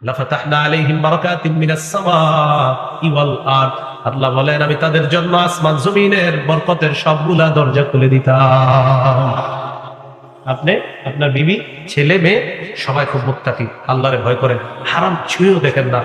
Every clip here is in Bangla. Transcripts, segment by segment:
লাফাতাহনা আলাইহিম বারাকাতিন মিনাস সামাই ওয়াল আরদ, আল্লাহ বলেন আমি তাদের জন্য আসমান জমিনের বরকতের সবগুলা দরজা খুলে দিতাম। আপনি, আপনার বিবি, ছেলে মেয়ে সবাই খুব মুত্তাকি, আল্লাহরে ভয় করেন, হারাম ছুঁয়েও দেখেন না,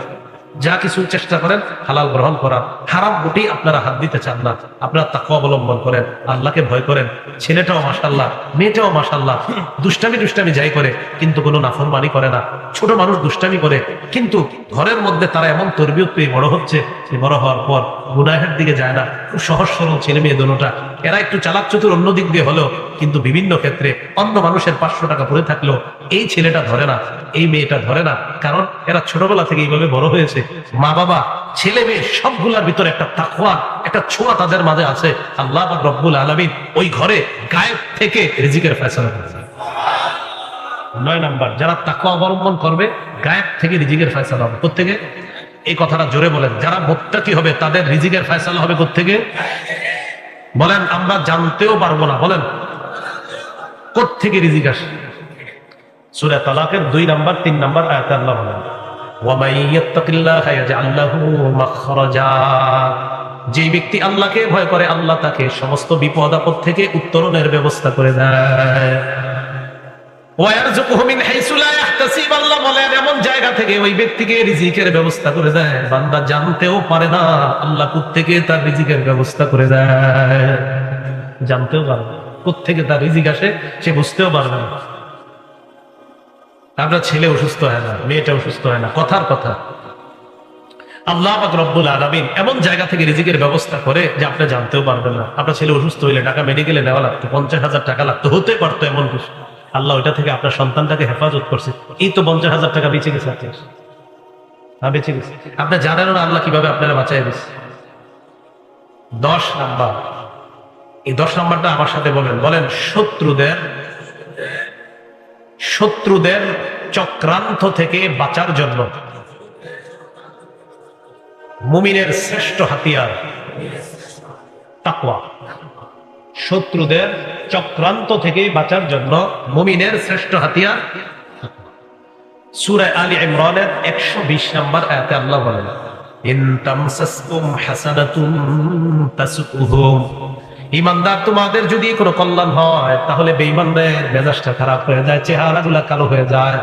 যা কিছু চেষ্টা করেন হালাল গ্রহণ করার, হারাম গুটি আপনারা হাত দিতে চান না, আপনারা তাকওয়া অবলম্বন করেন, আল্লাহকে ভয় করেন। ছেলেটাও মাশাআল্লাহ, মেয়েটাও মাশাআল্লাহ, দুষ্টামি যাই করে কিন্তু কোনো নাফরমানি করে না। ছোট মানুষ দুষ্টামি করে কিন্তু ঘরের মধ্যে তারা এমন তরবিয়ত পেয়ে বড় হচ্ছে যে বড় হওয়ার পর গুনাহের দিকে যায় না। খুব সহজ সরল ছেলে মেয়ে দোনোটা, এরা একটু চালাক চতুর অন্য দিক দিয়ে হলেও কিন্তু বিভিন্ন ক্ষেত্রে অন্য মানুষের 500 টাকা পড়ে থাকলেও এই ছেলেটা ধরে না, এই মেয়েটা ধরে না, কারণ এরা ছোটবেলা থেকে এইভাবে বড় হয়েছে। মা বাবা ছেলে মেয়ে সবগুলার ভিতরে একটা তাকওয়া, একটা ছোঁয়া তাদের মাঝে আছে। আল্লাহ পাক রব্বুল আলামিন ওই ঘরে গায়েব থেকে রিজিকের ফয়সালা করেছেন। 9 নাম্বার, যারা তাকওয়া অবলম্বন করবে গায়েব থেকে রিজিকের ফয়সালা হবে। কোত্থেকে? এই কথাটা জোরে বলেন, যারা মুত্তাকি হবে তাদের রিজিকের ফয়সালা হবে কোত্থেকে? বলেন, আমরা জানতেও পারবো না। বলেন, কোত্থেকে রিজিক আসে? সূরা তালাকের 2 নাম্বার 3 নাম্বার আয়াতে আল্লাহ বলেন, ওয়া মান ইয়াত্তাকিল্লাহা ইয়াজআল লাহু মাখরাজা, যে ব্যক্তি আল্লাহকে ভয় করে আল্লাহ তাকে সমস্ত বিপদ আপদ থেকে উত্তরণের ব্যবস্থা করে দেয়। ওয়া ইয়ারযুকুহু মিন হাইসু লা ইয়াহতাসিব, আল্লাহ বলেন এমন জায়গা থেকে ওই ব্যক্তিকে রিজিকের ব্যবস্থা করে দেয় বান্দা জানতেও পারে না আল্লাহ কোত্থেকে তার রিজিকের ব্যবস্থা করে দেয়। জানতেও পারে না কোত্থেকে তার রিজিক আসে, সে বুঝতেও পারবে না। আপনার ছেলে অসুস্থ হয় না, মেয়েটা অসুস্থ হয় না, কথার কথা আল্লাহ পাক রব্বুল আলামিন এমন জায়গা থেকে রিজিকের ব্যবস্থা করে যে আপনি জানতেও পারবেন না। আপনার ছেলে অসুস্থ হইলে টাকা মেডিকেলে নেওয়া লাগতো, 50,000 টাকা লাগতো, হতে পারতো এমন কিছু, আল্লাহ ওইটা থেকে আপনার সন্তানটাকে হেফাজত করছে। এই তো 50,000 টাকা বেঁচে গেছে, বেঁচে গেছে। আপনি জানেন না আল্লাহ কিভাবে আপনারা বাঁচাই দিচ্ছে। 10 নাম্বার, এই 10 নাম্বারটা আমার সাথে বলেন। বলেন, শত্রুদের চক্রান্ত থেকে বাঁচার জন্য মুমিনের শ্রেষ্ঠ হাতিয়ার তাকওয়া। শত্রুদের চক্রান্ত থেকে বাঁচার জন্য মুমিনের শ্রেষ্ঠ হাতিয়ার। সূরা আলী ইমরানের 120 নম্বর আয়াতে আল্লাহ বলেন, ইন তামসাসকুম হাসানাতুন তাসুকুহুম, ঈমানদার তোমাদের যদি কোনো কল্যাণ হয় তাহলে বেঈমানদের মেজাজটা খারাপ হয়ে যায়, চেহারাগুলো কালো হয়ে যায়।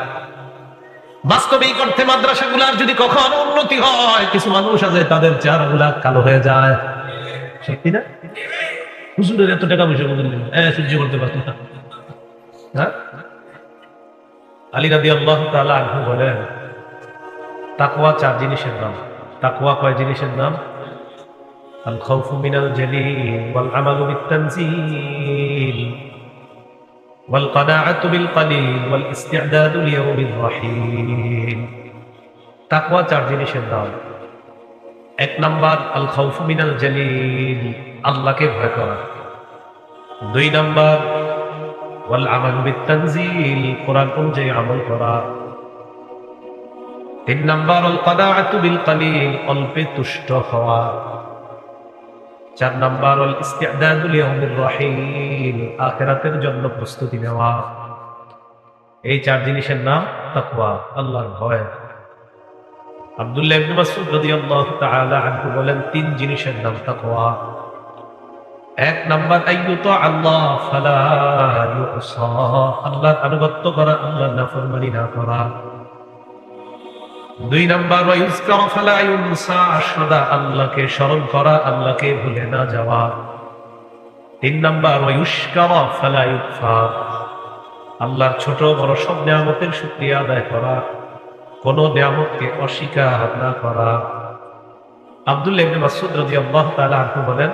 বাস্তবিক অর্থে মাদ্রাসাগুলোর যদি কখনো উন্নতি হয়, কিছু মানুষ আছে তাদের চেহারাগুলো কালো হয়ে যায়। সত্যি না? হুজুরের এত টাকা পয়সা সহ্য করতে পারত না। হ্যাঁ, আলী রাদিয়াল্লাহু তাআলা আনহু বলেন, তাকওয়া 4 জিনিসের নাম। তাকওয়া কয় জিনিসের নাম? আল খাউফু মিনাল জালিল ওয়াল আমালু বিত তানজিল ওয়াল কানাআতু বিল কালিল ওয়াল ইসতি'দাদু লিয়াউমির রাহিম। তাকওয়া 4 জিনিসের নাম। 1 নাম্বার আল খাউফু মিনাল জালিল, আল্লাহকে ভয় করা। 2 নাম্বার ওয়াল আমালু বিত তানজিল, কোরআন অনুযায়ী আমল করা। 3 নাম্বার আল কানাআতু বিল কালিল, অল্পে তুষ্ট হওয়া। 4 নাম্বার আল ইসতি'দাদু লিয়াউমির রাহিম, আখিরাতের জন্য প্রস্তুতি নেওয়া। এই 4 জিনিসের নাম তাকওয়া, আল্লাহর ভয়। আব্দুল্লাহ ইবনে মাসউদ রাদিয়াল্লাহু তাআলা আনহু বলেন, 3 জিনিসের নাম তাকওয়া। 1 নাম্বার আইয়ুতা আল্লাহ ফালা ইউসা, আল্লাহর আনুগত্য করা, আল্লাহর নাফরমানি না করা। 2 নাম্বার ওয়ায়ুযকার ফালা ইউনসা, সদা আল্লাহকে স্মরণ করা, আল্লাহকে ভুলে না যাওয়া। 3 নাম্বার ওয়ায়ুশকার ফালা ইউকফার, আল্লাহর ছোট বড় সব নিয়ামতের শুকরিয়া আদায় করা, কোন নিয়ামতকে অস্বীকার না করা। আব্দুল্লাহ ইবনে মাসউদ রাদিয়াল্লাহু তাআলা আনহু বলেন,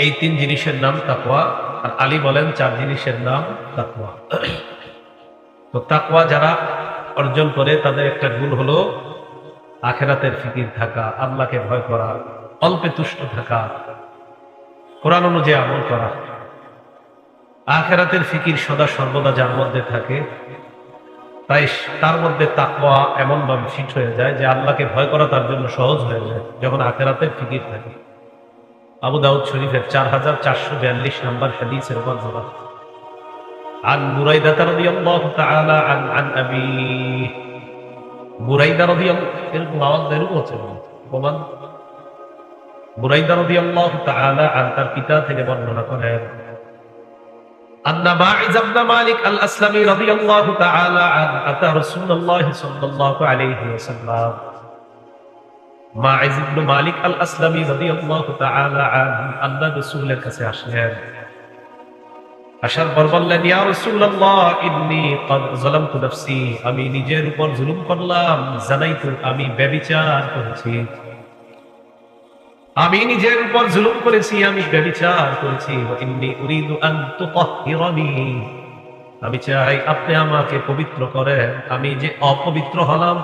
এই 3 জিনিসের নাম তাকওয়া। আর আলী বলেন 4 জিনিসের নাম তাকওয়া। তো তাকওয়া যারা অর্জন করে তাদের একটা গুণ হলো আখিরাতের ফিকির থাকা, আল্লাহকে ভয় করা, অল্পে তুষ্ট থাকা, কোরআন অনুযায়ী আমল করা। আখিরাতের ফিকির সদা সর্বদা যার মধ্যে থাকে, তাই তার মধ্যে তাকওয়া এমন ভাবে ফিট হয়ে যায় যে আল্লাহকে ভয় করা তার জন্য সহজ হয়ে যায় যখন আখিরাতের ফিকির থাকে। আবু দাউদ শরীফের 4442 নম্বর হাদিসের বর্ণনা, আন বুরাইদা রাদিয়াল্লাহু তাআলা আন আবি বুরাইদা রাদিয়াল্লাহু এরকম আওয়াজ এরকম হচ্ছে প্রমাণ। বুরাইদা রাদিয়াল্লাহু তাআলা তার পিতা থেকে বর্ণনা করেন আন্না মাইজ ইবনে মালিক আল আসলামী রাদিয়াল্লাহু তাআলা আতা রাসূলুল্লাহ সাল্লাল্লাহু আলাইহি ওয়াসাল্লাম। মাইজ ইবনে মালিক আল আসলামী রাদিয়াল্লাহু তাআলা আল্লাহ রাসূলের কাছে আসলেন। আসার পর বললেন, ইয়া রাসূলুল্লাহ ইন্নী ক্বাদ যালামতু নাফসি, আমি নিজের উপর জুলুম করলাম, জানাইতু, আমি ব্যভিচার করেছি, আমি নিজের উপর জুলুম করেছি, আমি ব্যভিচার করেছি। ওয়া ইন্নী উরিদু আন তুতাহহিরানি, আমি চাই আপনি আমাকে পবিত্র করেন। আমি যে অপবিত্র হলাম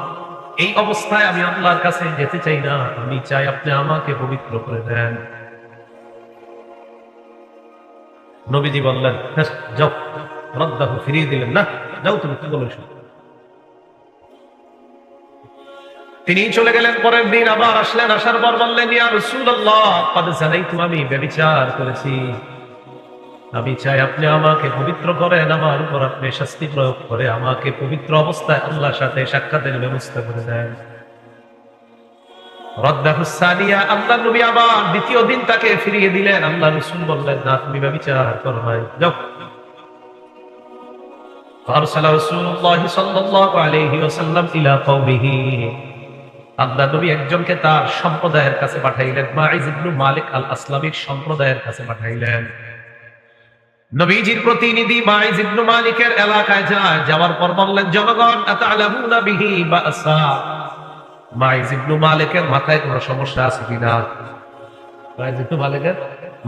এই অবস্থায় আমি আল্লাহর কাছে যেতে চাই না, আমি চাই আপনি আমাকে পবিত্র করে দেন। নবীজি বললেন, যাও, রদ্দাহু, ফিরিয়ে দিলেন, না যাও, তুমি কি বলেছো। তিনি চলে গেলেন। পরের দিন আবার আসলেন। আসার পর বললেন, ইয়া রাসূলুল্লাহ ক্বাদ যানাইতু, আমি ব্যভিচার করেছি, আমি চাই আপনি আমাকে পবিত্র করেন, আমার উপর আপনি শাস্তি প্রয়োগ করে আমাকে পবিত্র অবস্থায় আল্লাহর সাথে সাক্ষাতের ব্যবস্থা করে দেন। রদ্দাহু সানিয়া, আল্লাহ নবী আবার দ্বিতীয় দিন তাকে ফিরিয়ে দিলেন। আল্লাহ রাসূল বললেন, না, তুমি ব্যভিচার করো নাই, যাও। ফারসালা রাসূলুল্লাহ সাল্লাল্লাহু আলাইহি ওয়াসাল্লাম ইলা কওমিহি, আল্লাহ নবী একজনকে তার সম্প্রদায়ের কাছে পাঠাইলেন, মাইজ ইবনে মালিক আল আসলামীর সম্প্রদায়ের কাছে পাঠাইলেন। নবীজির প্রতিনিধি মাইজ ইবনে মালিকের এলাকায় যায়। যাওয়ার পর বললেন, জনগণ, আতা'লামুনা বিহি বা'সা, মাইজ ইবনে মালিকের মাথায় কোনো সমস্যা আছে কিনা? মাইজ ইবনে মালিকের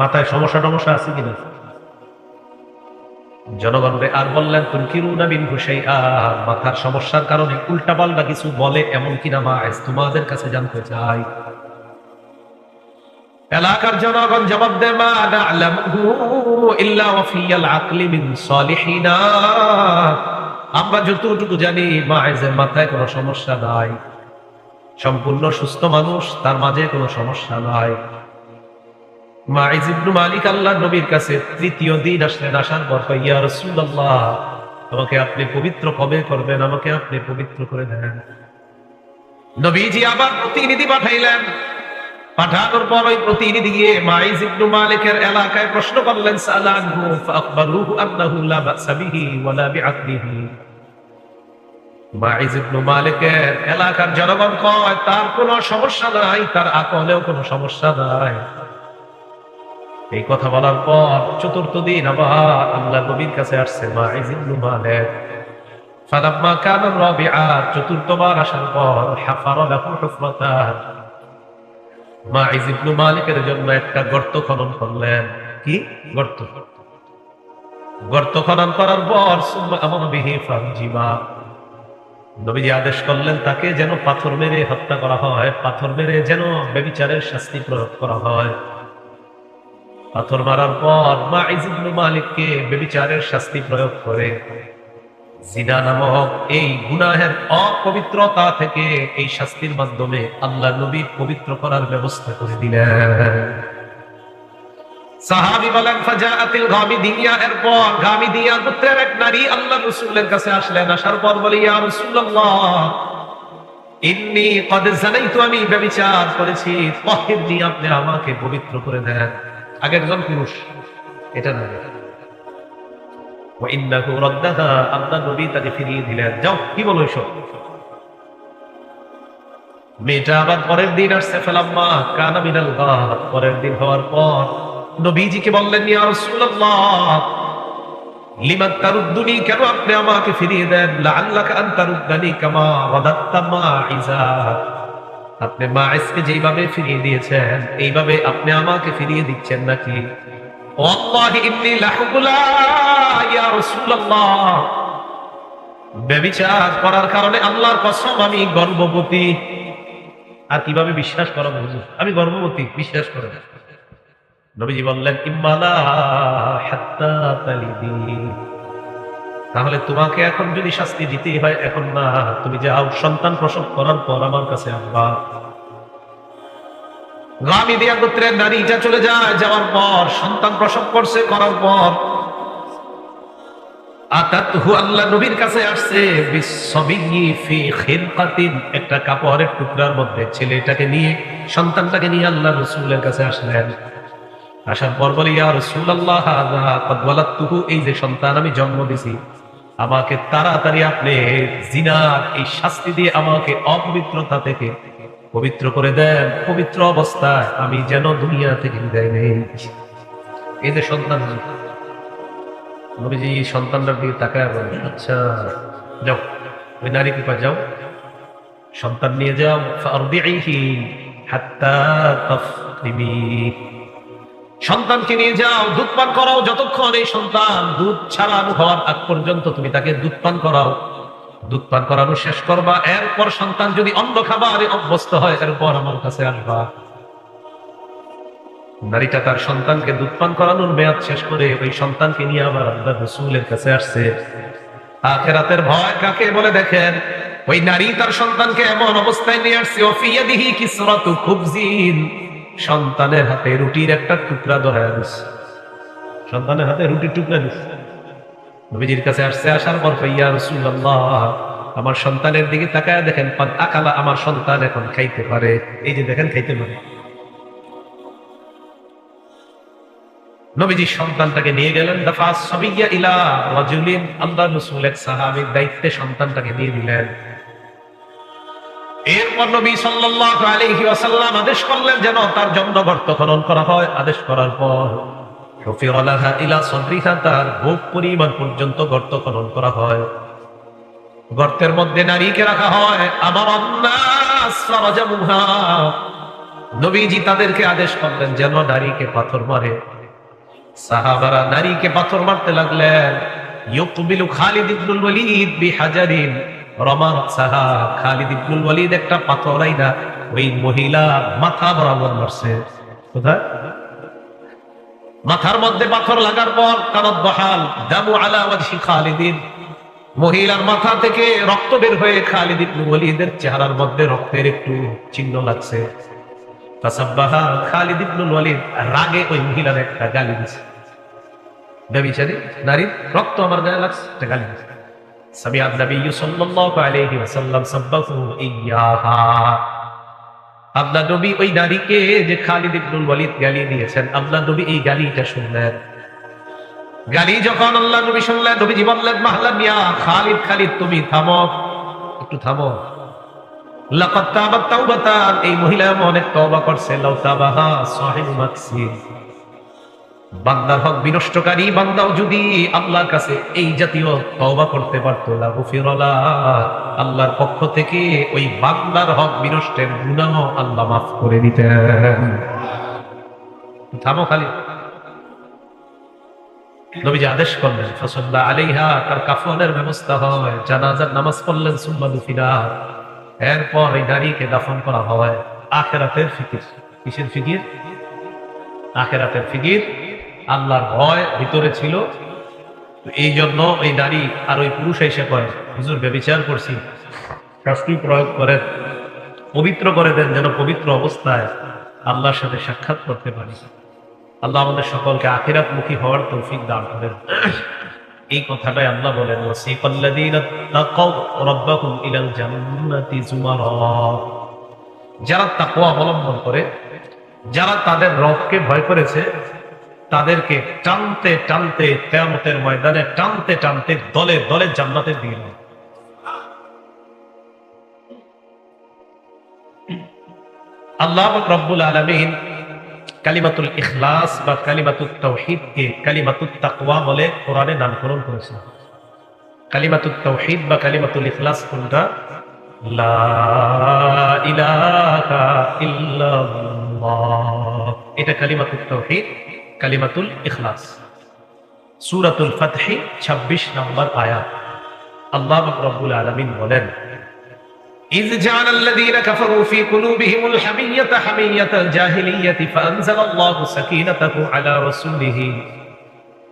মাথায় সমস্যা আছে কিনা? জনগণকে আর বললেন, তুনকিরুনা বিনহু শাইআ, মাথার সমস্যার কারণে উল্টাপাল্টা কিছু বলে এমন কিনা মাইজ, তোমাদের কাছে জানতে চাই। এলাকার জনগণ জবাব দেয়, মা না'লামুহু ইল্লা ওয়াফিয়াল আকলি মিন সালিহিনা, আমরা যতটুকু জানি মাইজের মাথায় কোনো সমস্যা নাই, সম্পূর্ণ সুস্থ মানুষ, তার মাঝে কোনো সমস্যা নাই। মাইজ ইবনে মালিক আল্লাহর নবীর কাছে তৃতীয় দিন আসলেন। আসার পর কয়, ইয়া রাসূলুল্লাহ, আমাকে আপনি পবিত্র কবে করবেন, আমাকে আপনি পবিত্র করে দেন। নবীজি আবার প্রতিনিধি পাঠাইলেন। পাঠানোর পর ওই প্রতিনিধি গিয়ে মাইজ ইবনে মালিকের এলাকায় প্রশ্ন করলেন, সালানহু ফাআখবারুহু আন্নাহু লা বা'সা বিহি ওয়া লা বিআকলিহি। মাইজ ইবনে মালিকের এলাকার জনগণ কয়, তার কোনো সমস্যা নাই, তার আকলেও কোনো সমস্যা নাই। এই কথা বলার পর চতুর্থ দিন আবার আল্লাহ নবীর কাছে আসছে মাইজ ইবনে মালিক। ফালাম্মা কানা রাবিআ, চতুর্থবার আসার পর হাফারা লাহু হুফরাতান, মাইজ ইবনে মালিকের জন্য একটা গর্ত খনন করলেন। কি গর্ত? গর্ত খনন করার পর সুম্মা আমারা বিহি ফারজিমা, নবীজি আদেশ করলেন তাকে যেন পাথর মেরে হত্যা করা হয়, পাথর মেরে যেন ব্যভিচারের শাস্তি প্রয়োগ করা হয়। পাথর মারার পর মাইজ ইবনে মালিককে ব্যভিচারের শাস্তি প্রয়োগ করে জিনা নামক এই গুনাহের অপবিত্রতা থেকে এই শাস্তির মাধ্যমে আল্লাহ নবী পবিত্র করার ব্যবস্থা করে দিলেন। সাহাবী বলেন, ফাজাআতিল গামিদিয়া, এরপর গামিদিয়া গোত্রের এক নারী আল্লাহ রাসূলের কাছে আসলেন। আসার পর বলে, ইয়া রাসূলুল্লাহ ইন্নী ক্বাদ যানাইতু, আমি ব্যভিচার করেছি, তাহিরনি, আপনি আমাকে পবিত্র করে দেন। আগে একজন পুরুষ, এটা না, ওয়া ইন্নাহু রাদ্দাহা, আল্লাহ নবী তাকে ফিরিয়ে দিলেন। যাও, কি বলো এসব। মেয়েটা আবার পরের দিন আসছে। ফালাম্মা কানা মিনাল গাদ, পরের দিন হওয়ার পর নবীজিকে বললেন, ইয়া রাসূলুল্লাহ লিমান তারুদ্দুনি, কেন আপনি আমাকে ফিরিয়ে দেন? লাআল্লাকা আন তারুদ্দানি কামা রাদাত্তা মাইজা, আপনি মাইজকে যেভাবে ফিরিয়ে দিয়েছেন এইভাবে আপনি আমাকে ফিরিয়ে দিচ্ছেন নাকি? ওয়াল্লাহি ইন্নী লাহুবুলা, ইয়া রাসূলুল্লাহ ব্যভিচার করার কারণে আল্লাহর কসম আমি গর্ভবতী। আর কিভাবে বিশ্বাস করা হুজুর, আমি গর্ভবতী, বিশ্বাস করেন। নবীজি বললেন, ইম্মালা হাত্তা তালিদি, তাহলে তোমাকে এখন যদি শাস্তি দিতেই হয় এখন না, তুমি যাও, সন্তান প্রসব করার পর আমার কাছে আসবা। গামিদিয়া গোত্রের নারীটা চলে যায়। যাওয়ার পর সন্তান প্রসব করছে, করার পর আতাতহু, আল্লাহ নবীর কাছে আসছে, বিসসাবিয়্যি ফি খিরকাতিন, একটা কাপড়ের টুকরার মধ্যে ছেলেটাকে নিয়ে, সন্তানটাকে নিয়ে আল্লাহ রাসূলের কাছে আসলেন। আসার পর বলে, ইয়া রাসূলুল্লাহ হাযা ক্বাদ ওয়ালাদতুহু, এই যে সন্তান আমি জন্ম দিছি, আমাকে তাড়াতাড়ি আপনি জিনার এই শাস্তি দিয়ে আমাকে অপবিত্রতা থেকে পবিত্র করে দেন, পবিত্র অবস্থায় আমি যেন দুনিয়া থেকে বিদায় নেই। এই যে সন্তান, নবীজি সন্তানটার দিকে তাকায় বলেন, আচ্ছা যাও, ওই নারীকে কয় যাও, সন্তান নিয়ে যাও, ফারদিহি হাত্তা তাফতিমি, সন্তানকে নিয়ে যাও, দুধ পান করাও, যতক্ষণ এই সন্তান দুধ ছাড়ানো হওয়ার আগ পর্যন্ত তুমি তাকে দুধ পান করাও। দুধ পান করানো শেষ করবা, এরপর সন্তান যদি অন্য খাবারে অভ্যস্ত হয়, এরপর আমার কাছে আসবা। নারীটা তার সন্তানকে দুধ পান করানোর মেয়াদ শেষ করে ওই সন্তানকে নিয়ে আবার আল্লাহ রাসূলের কাছে আসছে। আখিরাতের ভয় কাকে বলে দেখেন, ওই নারী তার সন্তানকে এমন অবস্থায় নিয়ে আসছে, ওফিয়াদিহি কিসরাতু খুবজিন, সন্তানের হাতে রুটির একটা টুকরা ধরায় দিচ্ছে, সন্তানের হাতে রুটির টুকরা দিচ্ছে। নবীজির কাছে আসছে, আসার পর ইয়া রাসূলুল্লাহ, আমার সন্তানের দিকে তাকায় দেখেন, পাদ আকালা, আমার সন্তান এখন খাইতে পারে, এই যে দেখেন খাইতে পারে। নবীজি সন্তানটাকে নিয়ে গেলেন, দাফা সাবিয়্যা ইলা রাজুলিন, আল্লাহর রাসূল এক সাহাবীর দায়িত্বে সন্তানটাকে দিয়ে দিলেন। এরপর নবী সাল্লাল্লাহু আলাইহি ওয়াসাল্লাম আদেশ করলেন যেন তার জন্য গর্ত খনন করা হয়। আদেশ করার পর হুফিরা লাহা ইলা সাদরিহা, তার বুক পরিমাণ পর্যন্ত গর্ত খনন করা হয়। গর্তের মধ্যে নারীকে রাখা হয়। আমার আন্নাস ফারাজামুহা, নবীজি তাদেরকে আদেশ করলেন যেন নারীকে পাথর মারে। সাহাবারা নারীকে পাথর মারতে লাগলেন। ইউকবিলু খালিদ ইবনুল ওয়ালিদ বিহাজারিন রমা রাসাহা, খালিদ ইবনুল ওয়ালিদ একটা পাথর আইনা ওই মহিলা মাথা বরাবর মারছে। কোথায়? মাথার মধ্যে পাথর লাগার পর কানাত বহাল দামু আলা ওয়াজহি খালিদিন, মহিলার মাথা থেকে রক্ত বের হয়ে খালিদ ইবনুল ওয়ালিদের চেহারার মধ্যে রক্তের একটু চিহ্ন লাগছে। ফাসাব্বাহা, খালিদ ইবনুল ওয়ালিদ রাগে ওই মহিলার একটা গালি দিয়েছে, ব্যভিচারী নারীর রক্ত আমার গায়ে লাগছে, একটা গালি দিয়েছে। সামিআন নবী সাল্লাল্লাহু আলাইহি ওয়াসাল্লাম সাব্বাহু ইয়াহা, আল্লাহ নবী ওই নারীকে যে খালিদ ইবনুল ওয়ালিদ গালি দিয়েছেন, আল্লাহ নবী এই গালিটা শুনলেন। গালি যখন আল্লাহ নবী শুনলেন, নবীজি বললেন, মাহলান ইয়া খালিদ, খালিদ তুমি থামো, একটু থামো। লাকাদ তাবাত তাওবাতান, এই মহিলা অনেক তওবা করছে। লাউ তাবাহা সাহিবু মাকসির, বান্দার হক বিনষ্টকারী বান্দাও যদি আল্লাহর কাছে এই জাতীয় তওবা করতে পারতো, লা গুফিরালা, আল্লাহর পক্ষ থেকে ওই বান্দার হক বিনষ্টের গুনাহ আল্লাহ মাফ করে দিতেন। থামো খালিদ। নবীজি আদেশ করলেন, ফাসাল্লা আলাইহা, তার কাফনের ব্যবস্থা হয়, জানাজার নামাজ পড়লেন, সুম্মা দুফিনা, এরপর এই নারীকে দাফন করা হয়। আখিরাতের ফিকির, কিসের ফিকির? আখিরাতের ফিকির। আল্লাহর ভয় ভিতরে ছিল, এই জন্য ওই নারী আর ওই পুরুষ এসে কয়, হুজুর ব্যভিচার করছি, শাস্তি প্রয়োগ করেন, পবিত্র করে দেন, যেন পবিত্র অবস্থায় আল্লাহর সাথে সাক্ষাৎ করতে পারি। আল্লাহ আমাদের সকলকে আখিরাতমুখী হওয়ার তৌফিক দান করেন। এই কথাটাই আল্লাহ বলেন, ওয়াসিকাল্লাযীনা তাকাউ রাব্বাহুম ইলাল জান্নাতি যুমারা, যারা তাকওয়া অবলম্বন করে, যারা তাদের রবকে ভয় করেছে, তাদেরকে টানতে টানতে কিয়ামতের ময়দানে টানতে টানতে দলে দলে জান্নাতে দিয়ে দেয়। আল্লাহ রাব্বুল আলামিন কালিমাতুল ইখলাস বা কালিমাতুত তাওহীদকে কালিমাতুত তাকওয়া বলে কোরআনে নামকরণ করেছেন। কালিমাতুত তাওহীদ বা কালিমাতুল ইখলাস কোনটা? লা ইলাহা ইল্লাল্লাহ, এটা কালিমাতুত তাওহীদ, কালিমাতুল ইখলাস। সূরাতুল ফাতহ 26 নম্বর আয়াত। আল্লাহ রাব্বুল আলামিন বলেন, إذ جعل الذين كفروا في قلوبهم الحمية حمية الجاهلية فأنزل الله سكينته على رسوله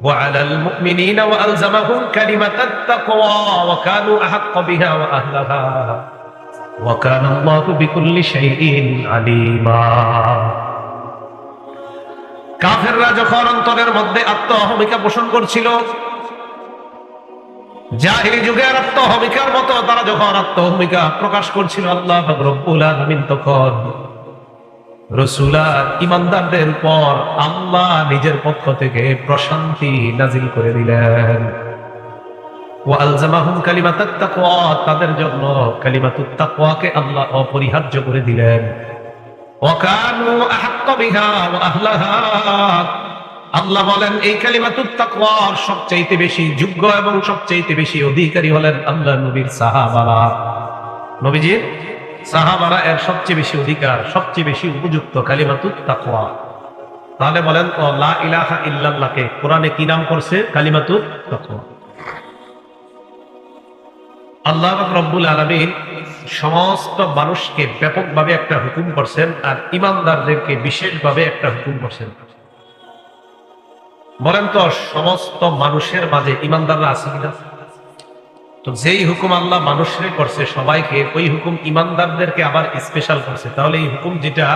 وعلى المؤمنين وألزمهم كلمة التقوى وكانوا أحق بها وأهلها وكان الله بكل شيء عليما। কাফেররা যখন অন্তরের মধ্যে আত্ম অহমিকা পোষণ করছিল, জাহিলি যুগের আত্মহমিকার মতো তারা যখন আত্মহমিকা প্রকাশ করছিল, আল্লাহ পাক রব্বুল আলামিন তখন রাসূলা ঈমানদারদের পর আল্লাহ নিজের পক্ষ থেকে প্রশান্তি নাজিল করে দিলেন। ওয়া আলজামাহুম কালিমাতাত তাকওয়া, তাদের জন্য কালিমাতুত তাকওয়াকে আল্লাহ অপরিহার্য করে দিলেন। ওয়া কানু আহাক্কা বিহা ওয়া আহলাহা, আল্লাহ বলেন এই কালিমাতুত তাকওয়ার সবচেয়ে বেশি যোগ্য এবং সবচেয়ে বেশি অধিকারী হলেন আল্লাহ নবীর সাহাবারা। নবীজির সাহাবারা এর সবচেয়ে বেশি অধিকার, সবচেয়ে বেশি উপযুক্ত কালিমাতুত তাকওয়া। তাহলে বলেন তো লা ইলাহা ইল্লাল্লাহকে কোরআনে কি নাম করছে? কালিমাতুত তাকওয়া। আল্লাহ রব্বুল আলামিন সমস্ত মানুষকে ব্যাপকভাবে একটা হুকুম করছেন, আর ঈমানদারদেরকে বিশেষভাবে একটা হুকুম করছেন। বলেন তো সমস্ত মানুষের মাঝে ঈমানদাররা আছে কিনা? তো যেই হুকুম আল্লাহ মানুষের করছে সবাইকে, ওই হুকুম ঈমানদারদেরকে আবার স্পেশাল করছে। তাহলে এই হুকুম যেটা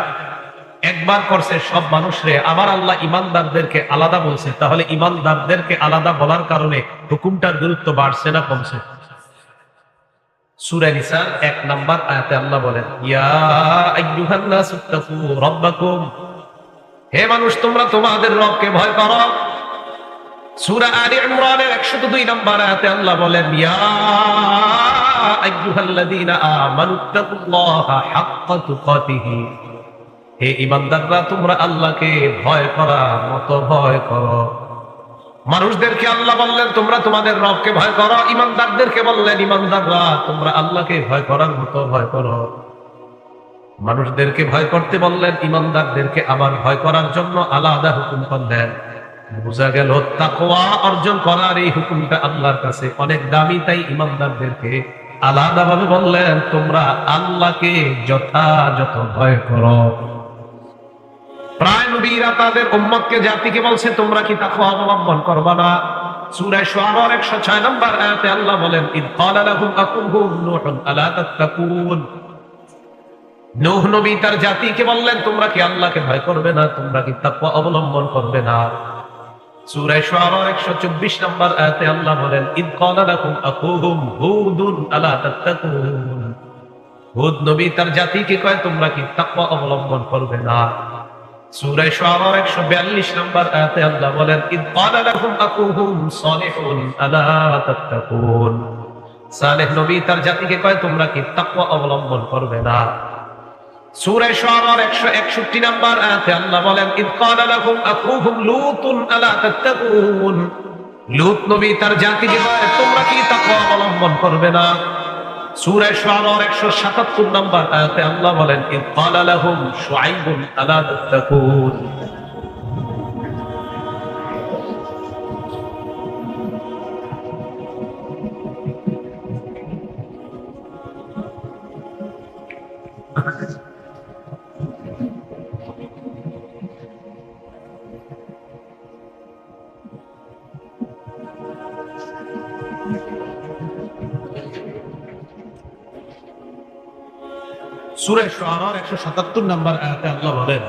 একবার করছে সব মানুষরে, আবার আল্লাহ ঈমানদারদেরকে আলাদা বলছে, তাহলে ঈমানদারদেরকে আলাদা বলার কারণে হুকুমটার গুরুত্ব বাড়ছে না কমছে? সূরা নিসার 1 নম্বর আয়াতে আল্লাহ বলেন, ইয়া আইয়ুহান নাসু তাকু রাব্বাকুম, হে মানুষ তোমরা তোমাদের রবকে ভয় করো। সূরা আলে ইমরানের 102 নম্বর আয়াতে আল্লাহ বলেন, ইয়া আইয়ুহাল্লাযীনা আমানু তাকুল্লাহা হাক্কা তুকাতিহি, হে ঈমানদাররা তোমরা আল্লাহকে ভয় করার মতো ভয় করো। মানুষদেরকে আল্লাহ বললেন তোমরা তোমাদের রবকে ভয় করো, ঈমানদারদেরকে বললেন ঈমানদাররা তোমরা আল্লাহকে ভয় করার মতো ভয় করো। মানুষদেরকে ভয় করতে বললেন, ঈমানদারদেরকে আবার ভয় করার জন্য আলাদা হুকুম করলেন। বোঝা গেল তাকওয়া অর্জন করার এই হুকুমটা আল্লাহর কাছে অনেক দামি, তাই ঈমানদারদেরকে আলাদাভাবে বললেন তোমরা আল্লাহকে যথাযথ ভয় করো। প্রায় নবীরা তাদের উম্মতকে জাতিকে বলছে তোমরা কি তাকওয়া অবলম্বন করবা না? সূরা শুআরা 106 নম্বর আয়াতে আল্লাহ বলেন, ইদ ক্বালা লাহুম আকুহুম নূহুন আলা তাত্তাকুন, নূহ নবী তার জাতিকে বললেন তোমরা কি আল্লাহকে ভয় করবে না, তোমরা কি তাকওয়া অবলম্বন করবে না? সূরা শুআরা 124 নম্বর আয়াতে আল্লাহ বলেন, ইদ ক্বালা লাহুম আকুহুম হুদুন আলা তাত্তাকুন, হুদ নবী তার জাতিকে কয় তোমরা কি তাকওয়া অবলম্বন করবে না? সূরা শুআরা 142 নম্বর আয়াতে আল্লাহ বলেন, ইদ ক্বালা লাহুম আকুহুম সালিহুন আলা তাত্তাকুন, সালেহ নবী তার জাতিকে কয় তোমরা কি তাকওয়া অবলম্বন করবে না? সূরা শুআরা 161 নম্বর আয়াতে আল্লাহ বলেন, ইদ ক্বালা লাহুম আকুহুম লূতুন আলা তাত্তাকুন, লূত নবী তার জাতিকে কয় তোমরা কি তাকওয়া অবলম্বন করবে না? সূরা শুআরা 177 নম্বর আয়াতে আল্লাহ বলেন, ইদ ক্বালা লাহুম শুআইবুন আলা তাত্তাকুন। সূরা শুআরা 177 নম্বর আয়াতে আল্লাহ বলেন,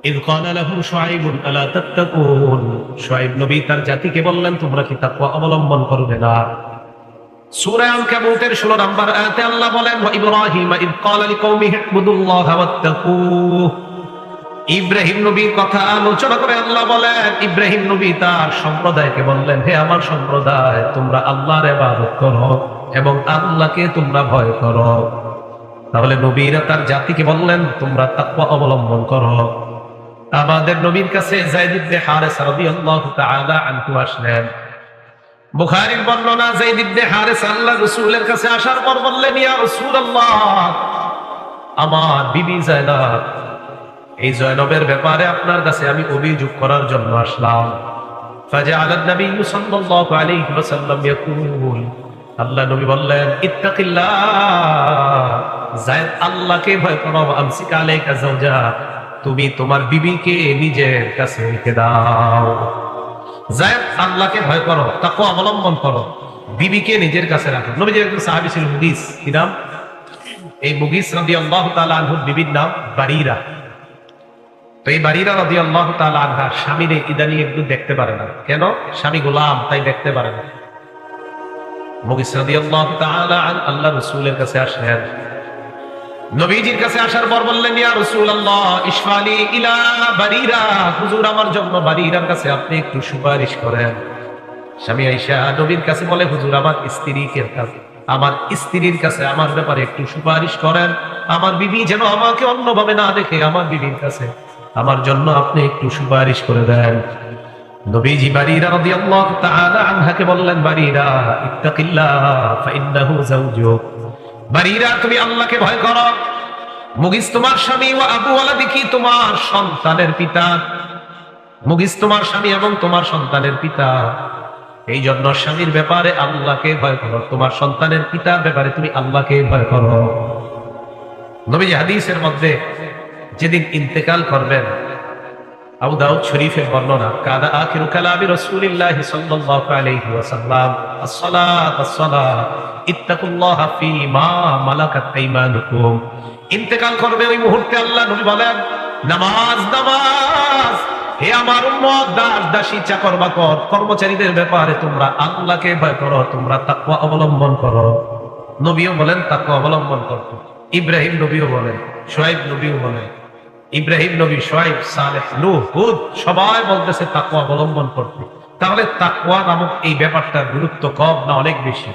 ইদ ক্বালা লাহুম শুআইবুন আলা তাত্তাকুন, শুআইব নবী তার জাতিকে বললেন তোমরা কি তাকওয়া অবলম্বন করবে না? সূরা আনকাবুতের 16 নম্বর আয়াতে আল্লাহ বলেন, ওয়া ইব্রাহিম ইদ ক্বালা লিকওমিহি ইবুদুল্লাহা ওয়াত্তাকুহু, ইব্রাহিম নবীর কথা আলোচনা করে আল্লাহ বলেন ইব্রাহিম নবী তার সম্প্রদায়কে বললেন, হে আমার সম্প্রদায় তোমরা আল্লাহর ইবাদত করো এবং আল্লাহকে তোমরা ভয় করো। তাহলে নবীরা তার জাতিকে বললেন তোমরা তাকওয়া অবলম্বন করো। আমাদের নবীর কাছে যায়েদ ইবনে হারেসা রাদিয়াল্লাহু তাআলা আনহু আসলেন। বুখারীর বর্ণনা, যায়েদ ইবনে হারেসা আল্লাহর রাসূলের কাছে আসার পর বললেন, ইয়া রাসূলুল্লাহ, আমার বিবি যায়নব, এই জয়নবের ব্যাপারে আপনার কাছে আমি অভিযোগ করার জন্য আসলাম। ফাজাআলা নবী সাল্লাল্লাহু আলাইহি ওয়াসাল্লাম ইয়াকুল, আল্লাহ নবী বললেন, ইত্তাকিল্লাহ, যায়েদ আল্লাহকে ভয় করো, আমসিক আলাইকা যাওজা, তুমি তোমার বিবিকে নিজের কাছে রেখে দাও। যায়েদ আল্লাহকে ভয় করো, তাকওয়া অবলম্বন করো, বিবিকে নিজের কাছে রাখো। নবীজির একজন সাহাবী ছিল মুগিস, কি নাম? এই মুগিস রাদিয়াল্লাহু তাআলা আনহুর বিবির নাম বারিরা। তো এই বারিরা রাদিয়াল্লাহু তাআলা আনহা স্বামীর ইদানি একটু দেখতে পারে না। কেন? স্বামী গোলাম, তাই দেখতে পারে না। মুগিস রাদিয়াল্লাহু তাআলা আন আল্লাহ রাসূলের কাছে আসলেন। নবীজির কাছে আসার পর বললেন, ইয়া রাসূলুল্লাহ ইশফালি ইলা বারিরা, হুজুর আমার জন্য বারিরার কাছে আপনি একটু সুপারিশ করেন। স্বামী আয়েশা নবীর কাছে বলে, হুজুর আমার স্ত্রীর কাছে আমার ব্যাপারে একটু সুপারিশ করেন, আমার বিবি যেন আমাকে অন্যভাবে না দেখে, আমার বিবির কাছে আমার জন্য আপনি একটু সুপারিশ করে দেন। নবীজি বারিরা রাদিয়াল্লাহু তাআলা আনহাকে বললেন, বারিরা ইত্তাকিল্লাহ ফাইন্নাহু যাওজুক, বারিরা তুমি আল্লাহকে ভয় করো, মুগিস তোমার স্বামী, ওয়া আবু ওয়ালাদিকি তোমার সন্তানের পিতা, মুগিস তোমার স্বামী এবং তোমার সন্তানের পিতা, এই জন্য স্বামীর ব্যাপারে আল্লাহকে ভয় করো, তোমার সন্তানের পিতার ব্যাপারে তুমি আল্লাহকে ভয় করো। নবীজি হাদিসের মধ্যে যেদিন ইন্তেকাল করবেন, আবু দাউদ শরীফের বর্ণনা, কাদা আখিরু কালামি রাসূলিল্লাহি সাল্লাল্লাহু আলাইহি ওয়াসাল্লাম আসসালাত আসসালাত ইত্তাকুল্লাহা ফি মা মালাকাত আইমানুকুম। ইন্তেকাল করবে ওই মুহূর্তে আল্লাহ নবী বলেন, নামাজ নামাজ, হে আমার উম্মত, দাস দাসী চাকর বাকর কর্মচারীদের ব্যাপারে তোমরা আল্লাহকে ভয় করো, তোমরা তাকওয়া অবলম্বন করো। নবীও বলেন তাকওয়া অবলম্বন করো, ইব্রাহিম নবীও বলেন, শুআয়ব নবীও বলেন, ইব্রাহিম নবী, শুআয়ব, সালেহ, নূহ, হুদ সবাই বলতেছে তাকওয়া অবলম্বন করতে। তাহলে তাকওয়া নামক এই ব্যাপারটার গুরুত্ব কম না অনেক বেশি?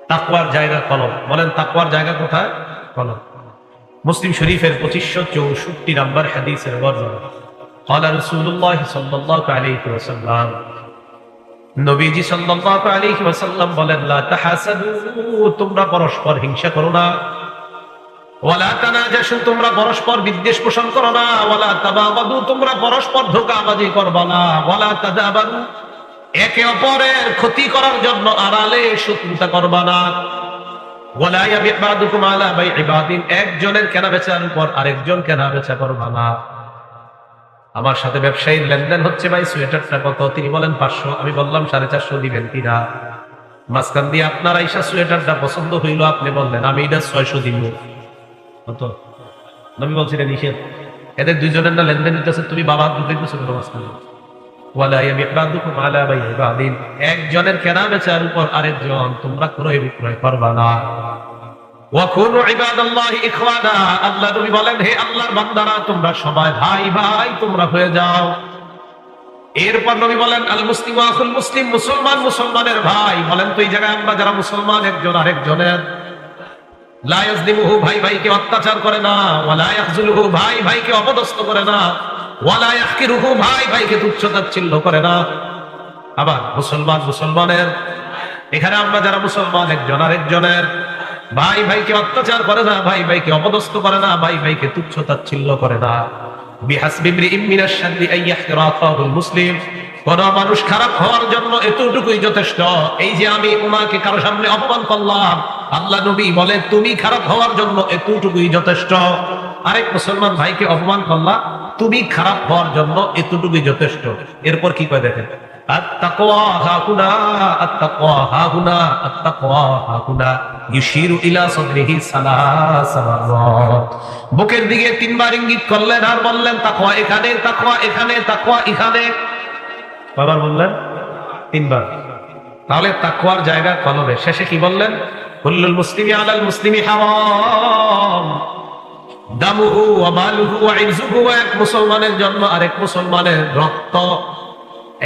তাকওয়ার জায়গা কলম, বলেন তাকওয়ার জায়গা কোথায়? কলম। মুসলিম শরীফের 2564 নম্বর হাদিসের বর্ণনা, قال رسول الله صلى الله عليه وسلم, নবীজি সাল্লাল্লাহু আলাইহি ওয়াসাল্লাম বলেন, লা তাহাসাদু, তোমরা পরস্পর হিংসা করো না, ওয়ালা তানাজাসু, তোমরা পরস্পর বিদ্বেষ পোষণ করো না, ওয়ালা তাবাগাদু, তোমরা পরস্পর ধোঁকাবাজি করবে না, ওয়ালা তাদাবারু, একে অপরের ক্ষতি করার জন্য আড়ালে শত্রুতা করবে না, ওয়ালা ইয়াবি বাদুকুম আলা বাই'i বাদিন, একজনের কেনাবেচার উপর আরেকজন কেনাবেচা করবে না। আমার সাথে ব্যবসায়ীর লেনদেন হচ্ছে, ভাই সোয়েটারটা কত? তিনি বলেন 500, আমি বললাম 450 দিবেন কিনা? মাঝখান দিয়ে আপনার আইসা সোয়েটারটা পছন্দ হইলো, আপনি বললেন আমি এটা 600 দিব, কত? নবী বলছিলেন নিষেধ, এদের দুইজনের না লেনদেন হইতেছে, তুমি বাবা ঢুকাইতেছো কোনো মাঝখানে। ওয়ালা ইয়াবি বাদুকুম আলা বাই'i বাদিন, একজনের কেনা বেচার উপর আরেকজন তোমরা ক্রয় বিক্রয় করবা না। ওয়া কুনু ইবাদাল্লাহি ইখওয়ানা, আল্লাহ নবী বলেন, হে আল্লাহর বান্দারা তোমরা সবাই ভাই ভাই তোমরা হয়ে যাও। এরপর নবী বলেন, আল মুসলিমু আখুল মুসলিম, মুসলমান মুসলমানের ভাই। বলেন তো এই জায়গায় আমরা যারা মুসলমান একজন আরেকজনের, লা ইয়াজলিমুহু, ভাই ভাইকে অত্যাচার করে না, ওয়ালা ইয়াখজুলুহু, ভাই ভাইকে অপদস্থ করে না, ওয়ালা ইয়াহকিরুহু, ভাই ভাইকে তুচ্ছ তাচ্ছিল্য করে না। আবার মুসলমান মুসলমানের, এখানে আমরা যারা মুসলমান একজন আরেকজনের, ভাই ভাইকে অত্যাচার করে না, ভাই ভাইকে অপদস্থ করে না, ভাই ভাইকে তুচ্ছ তাচ্ছিল্য করে না। বিহাসবি ইমরিইম মিনাশ শাররি আন ইয়াহকিরা আখাহুল মুসলিম, কোন মানুষ খারাপ হওয়ার জন্য এতটুকুই যথেষ্ট। এই যে আমি ওনাকে কারো সামনে অপমান করলাম, আল্লাহ নবী বলে তুমি খারাপ হওয়ার জন্য এতটুকুই যথেষ্ট। আরেক মুসলমান ভাইকে অপমান করলা, তুমি খারাপ হওয়ার জন্য এতটুকুই যথেষ্ট। এরপর কি কয় দেখেন, আত-তাকওয়া হাহুনা, আত-তাকওয়া হাহুনা, আত-তাকওয়া হাহুনা, ইউশিরু ইলা সাদরিহি সালাসা মাররাত, বুকের দিকে 3 বার ইঙ্গিত করলেন আর বললেন তাকওয়া এখানে, তাকওয়া এখানে, তাকওয়া এখানে। কয়বার বললেন? 3 বার। তাহলে তাকওয়ার জায়গা কলবে। শেষে কি বললেন? কুল্লুল মুসলিমি আলাল মুসলিমি হারাম দামুহু ওয়া মালুহু ওয়া ইরজুহু, এক মুসলমানের জন্য আরেক মুসলমানের রক্ত,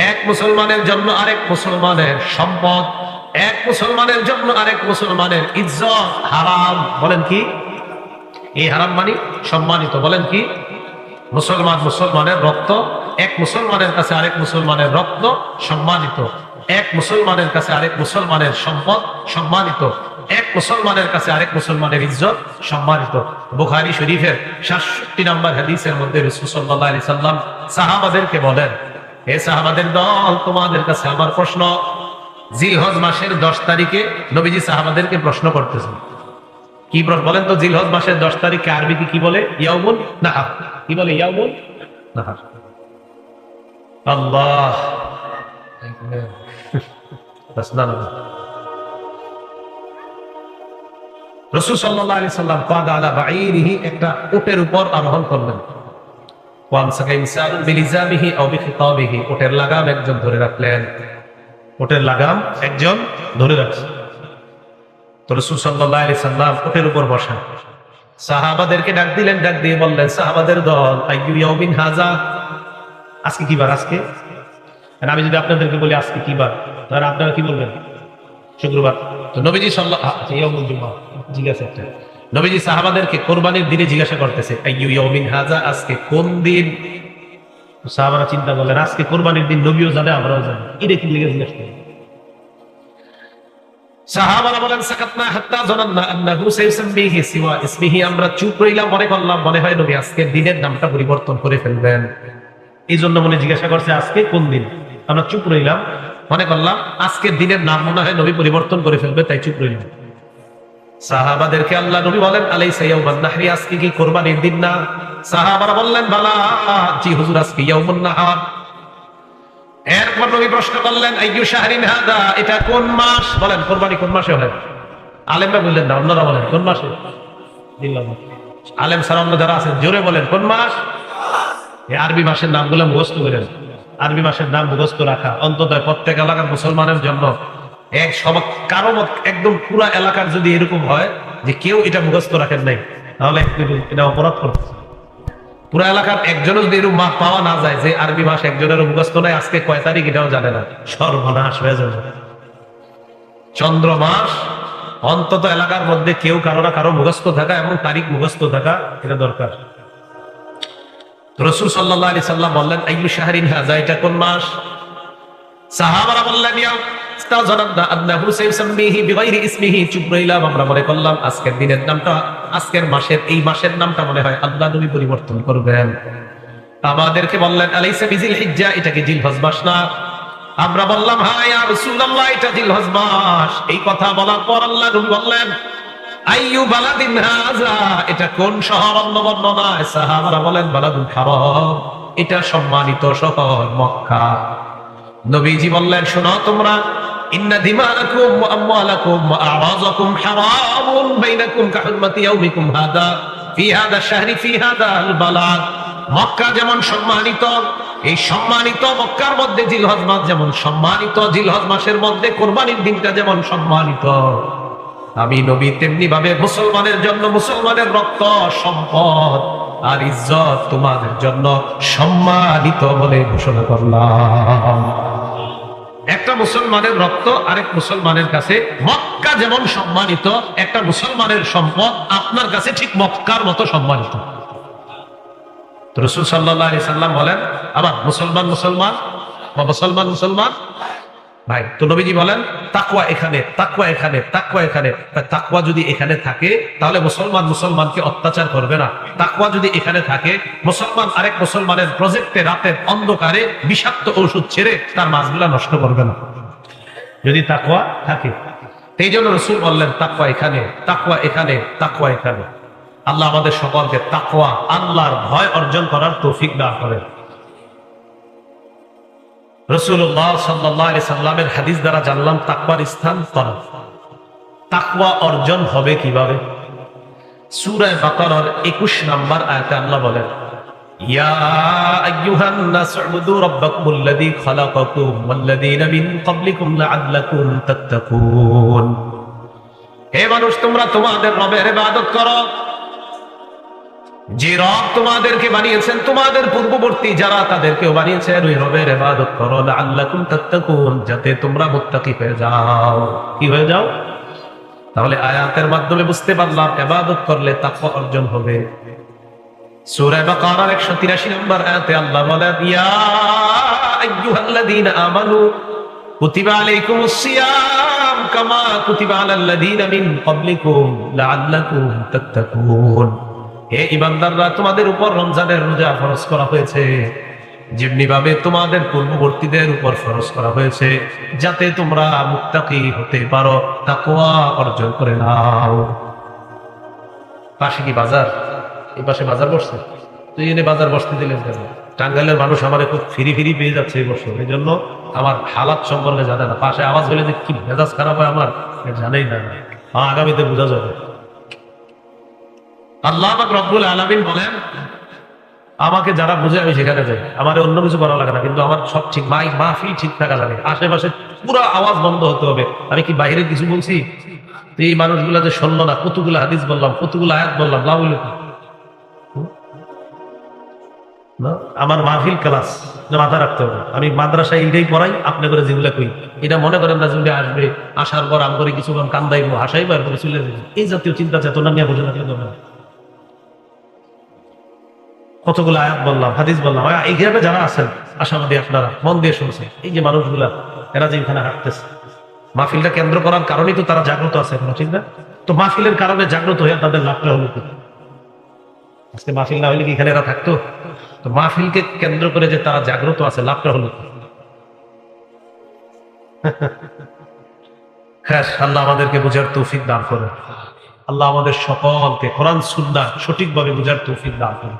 এক মুসলমানের জন্য আরেক মুসলমানের সম্পদ, এক মুসলমানের জন্য আরেক মুসলমানের ইজ্জত হারাম। বলেন কি? এই হারাম মানে সম্মানিত। বলেন কি? মুসলমান মুসলমানের রক্ত, এক মুসলমানের কাছে আরেক মুসলমানের রক্ত সম্মানিত, এক মুসলমানের কাছে আরেক মুসলমানের সম্পদ সম্মানিত, এক মুসলমানের কাছে আরেক মুসলমানের ইজ্জত সম্মানিত। বুখারী শরীফের 67 নম্বর হাদিসের মধ্যে রাসূল সাল্লাল্লাহু আলাইহি সাল্লাম সাহাবাদেরকে বলেন, হে সাহাবাদের দল, তোমাদের কাছে আমার প্রশ্ন। জিলহজ মাসের 10 তারিখে নবীজি সাহাবাদেরকে প্রশ্ন করতেছেন। কি প্রশ্ন বলেন তো? জিলহজ মাসের 10 তারিখে আরবিতে কি বলে? ইয়াউমুন নাহার। কি বলে? ইয়াউমুন নাহার। আল্লাহ রাসূল সাল্লাল্লাহু আলাইহি সাল্লাম কাদা আলা বাঈরিহি, একটা উটের উপর আরোহণ করলেন। ওয়ামসাকা ইনসানুন বিলিজামিহি আও বিখিতাবিহি, উটের লাগাম একজন ধরে রাখলেন, উটের লাগাম একজন ধরে রাখছে। তো রাসূল সাল্লাল্লাহু আলাইহি সাল্লাম উটের উপর বসা, সাহাবাদেরকে ডাক দিলেন, ডাক দিয়ে বললেন, সাহাবাদের দল, আইয়ু ইয়াউমিন হাযা, আজকে কি বার? আজকে আমি যদি আপনাদেরকে বলি আজকে কি বার, তাহলে আপনারা কি বলবেন? শুক্রবার। তো নবীজি ইয়াউমুল জুমআহ জিজ্ঞাসা একটা, নবীজি সাহাবাদেরকে কোরবানির দিনে জিজ্ঞাসা করতেছে, আইয়ু ইয়াউমিন হাযা, আজকে কোন দিন? সাহাবারা চিন্তা করলেন, আজকে কোরবানির দিন, নবীও জানে আমরাও জানি, এটা কি লিখে জিজ্ঞাসা করি? সাহাবারা বলেন, সাকাতনা হাত্তা জানান্না আন্নাহু সাইসাম্মিহি সিওয়া ইসমিহি, আমরা চুপ রইলাম, মনে করলাম মনে হয় নবী আজকের দিনের নামটা পরিবর্তন করে ফেলবেন, এই জন্য মনে জিজ্ঞাসা করছে আজকে কোন দিন। আমরা চুপ রইলাম, মনে করলাম আজকের দিনের নাম মনে হয় নবী পরিবর্তন করে ফেলবে, তাই চুপ রইলাম। সাহাবাদেরকে আল্লাহ নবী বলেন, আলাইসা ইয়াউমান নাহরি, আজকে কি কোরবানির দিন না? সাহাবারা বললেন, বালা, জি হুজুর, আজকে ইয়াউমুন নাহার। এরপর নবী প্রশ্ন করলেন, আইয়ু শাহরিন হাদা, এটা কোন মাস? বলেন কোরবানি কোন মাসে হয়? আলেমরা বললেন না, অন্যরা বলেন কোন মাসে? আলেম সারা অন্য যারা আছেন জোরে বলেন কোন মাস? এই আরবি মাসের নামগুলো মুখস্থ করেন। আরবি মাসের নাম মুখস্থ রাখা অন্তত প্রত্যেক এলাকার মুসলমানের জন্য এক সব, কারো একদম পুরা এলাকার যদি এরকম হয় যে কেউ এটা মুখস্থ রাখেন নাই, তাহলে এটা অপরাধ করতেছে। পুরা এলাকার একজনও যদি এরকম মাস পাওয়া না যায় যে আরবি মাস একজনেরও মুখস্থ নাই, আজকে কয় তারিখ এটাও জানে না, সর্বনাশ হয়ে যাবে। চন্দ্র মাস অন্তত এলাকার মধ্যে কেউ কারো না কারো মুখস্থ থাকা এবং তারিখ মুখস্থ থাকা, এটা দরকার। রাসূল সাল্লাল্লাহু আলাইহি সাল্লাম বললেন, আইয়ু শাহরিন হাযা, এটা কোন মাস? সাহাবারা বললেন, ইয়া ইস্তাযারাদনা আন্নাহু সাইসাম্মিহি বিগাইরি ইসমিহি, চুপ রইলাম, আমরা মনে করলাম আজকের দিনের নামটা, আজকের মাসের, এই মাসের নামটা মনে হয় আল্লাহ নবী পরিবর্তন করবেন। আমাদেরকে বললেন, আলাইসা বিজিল হিজ্জা, এটা কি জিলহজ মাস না? আমরা বললাম, হ্যাঁ ইয়া রাসূলুল্লাহ, এটা জিলহজ মাস। এই কথা বলার পর আল্লাহ নবী বললেন, আইয়ু বালাদিন হাযা, এটা কোন শহর? অন্য বর্ণনায় সাহাবারা বলেন বালাদুল হারাম, এটা সম্মানিত শহর মক্কা। নবীজি বললেন, শোনো তোমরা, ইন্না দিমাআকুম ওয়া আমওয়ালাকুম ওয়া আ'রাযাকুম হারামুন বাইনাকুম কাহুরমাতি ইয়াউমিকুম হাযা ফি হাযা শাহরি ফি হাযাল বালাদ। মক্কা যেমন সম্মানিত, এই সম্মানিত মক্কার মধ্যে জিলহজ মাস যেমন সম্মানিত, জিলহজ মাসের মধ্যে কোরবানির দিনটা যেমন সম্মানিত, আমি নবী তেমনি ভাবে মুসলমানের জন্য মুসলমানের রক্ত, সম্পদ আর ইজ্জত তোমাদের জন্য সম্মানিত বলে ঘোষণা করলাম। একটা মুসলমানের রক্ত আরেক মুসলমানের কাছে মক্কা যেমন সম্মানিত, একটা মুসলমানের সম্পদ আপনার কাছে ঠিক মক্কার মতো সম্মানিত। রাসূল সাল্লাল্লাহু আলাইহি সাল্লাম বলেন, আবার মুসলমান মুসলমান বা মুসলমান মুসলমান ভাই। তো নবীজি বলেন, তাকওয়া এখানে, তাকওয়া এখানে, তাকওয়া এখানে। তাকওয়া যদি এখানে থাকে তাহলে মুসলমান মুসলমানকে অত্যাচার করবে না। তাকওয়া যদি এখানে থাকে, মুসলমান আরেক মুসলমানের প্রজেক্টে রাতের অন্ধকারে বিষাক্ত ঔষধ ছেড়ে তার মাছগুলা নষ্ট করবে না, যদি তাকওয়া থাকে। এই জন্য রাসূল বললেন, তাকওয়া এখানে, তাকওয়া এখানে, তাকওয়া এখানে। আল্লাহ আমাদের সকলকে তাকওয়া, আল্লাহর ভয় অর্জন করার তৌফিক দান করেন। রাসূলুল্লাহ সাল্লাল্লাহু আলাইহি সাল্লামের হাদিস দ্বারা জানলাম তাকওয়ার স্থান তরফ। তাকওয়া অর্জন হবে কিভাবে? সূরা বাকারার 21 নম্বর আয়াতে আল্লাহ বলেন, ইয়া আইয়ুহান নাস উবুদু রাব্বাকুমুল্লাযী খালাকাকুম ওয়াল্লাযীনা মিন ক্বাবলিকুম লাআল্লাকুম তাত্তাকুন। হে মানুষ, তোমরা তোমাদের রবের ইবাদত করো, যে রব তোমাদেরকে বানিয়েছেন, তোমাদের পূর্ববর্তী যারা তাদেরকেও বানিয়েছেন, ওই রবের ইবাদত করো, লাআল্লাকুম তাত্তাকুন, যাতে তোমরা মুত্তাকি হয়ে যাও। কি হয়ে যাও? তাহলে আয়াতের মাধ্যমে বুঝতে পারলাম ইবাদত করলে তাকওয়া অর্জন হবে। সূরা বাকারার 183 নম্বর আয়াতে আল্লাহ বলেন, ইয়া আইয়ুহাল্লাযীনা আমানু কুতিবা আলাইকুমুস সিয়াম কামা কুতিবা আলাল্লাযীনা মিন ক্বাবলিকুম লাআল্লাকুম তাত্তাকুন। হে ঈমানদাররা, তোমাদের উপর রমজানের রোজা ফরজ করা হয়েছে যেমনি ভাবে তোমাদের পূর্ববর্তীদের উপর ফরজ করা হয়েছে, যাতে তোমরা মুত্তাকি হতে পারো, তাকওয়া অর্জন করে নাও। পাশে কি বাজার? এই পাশে বাজার বসছে, তো এনে বাজার বসতে দিলেন কেন? টাঙ্গাইলের মানুষ আমার খুব ফিরি ফিরি পেয়ে যাচ্ছে এই বছর, এই জন্য আমার হালাত সম্পর্কে জানে না। পাশে আওয়াজ হলে যে কি মেজাজ খারাপ হয় আমার, জানেই না। আগামীতে বোঝা যাবে। আল্লাহ পাক রব্বুল আলামিন বলেন, আমাকে যারা বুঝে আমি সেখানে যাই, আমার অন্য কিছু করা লাগে না, কিন্তু আমার সব ঠিক মাহফিল ঠিক থাকা লাগে, আশেপাশে পুরো আওয়াজ বন্ধ হতে হবে। আমি কি বাইরে কিছু বলছি? এই মানুষগুলা যে শুনলো না, কতগুলো হাদিস বললাম, কতগুলো আয়াত বললাম, লাভ হইল কি? না, আমার মাহফিল ক্লাস মাথা রাখতে হবে। আমি মাদ্রাসায় এইটাই পড়াই, আপনি করে যেগুলা কই, এটা মনে করেন না যেগুলো আসবে, আসার পর আমি করে কিছুক্ষণ কান্দাইবো, হাসাইবো, আর করে চলে যাবো, এই জাতীয় চিন্তা চেতনা নিয়ে বোঝা থাকলে হবে না। কতগুলো আয়াত বললাম, হাদিস বললাম, এইভাবে যারা আছেন আশাবাদী, আপনারা মন দিয়ে শুনছেন, এই যে মানুষগুলা এরা যে এখানে হাঁটতেছে, মাহফিলটা কেন্দ্র করার কারণেই তো তারা জাগ্রত আছে এখনো, ঠিক না? তো মাহফিলের কারণে জাগ্রত হয়ে তাদের লাভটা হলো কি? আজকে মাহফিল না হলে কি এখানে এরা থাকতো? তো মাহফিলকে কেন্দ্র করে যে তারা জাগ্রত আছে, লাভটা হলো কি? হ্যাঁ, আল্লাহ আমাদেরকে বুঝার তৌফিক দান করেন। আল্লাহ আমাদের সকলকে কোরআন সুন্নাহ সঠিকভাবে বুঝার তৌফিক দান করেন।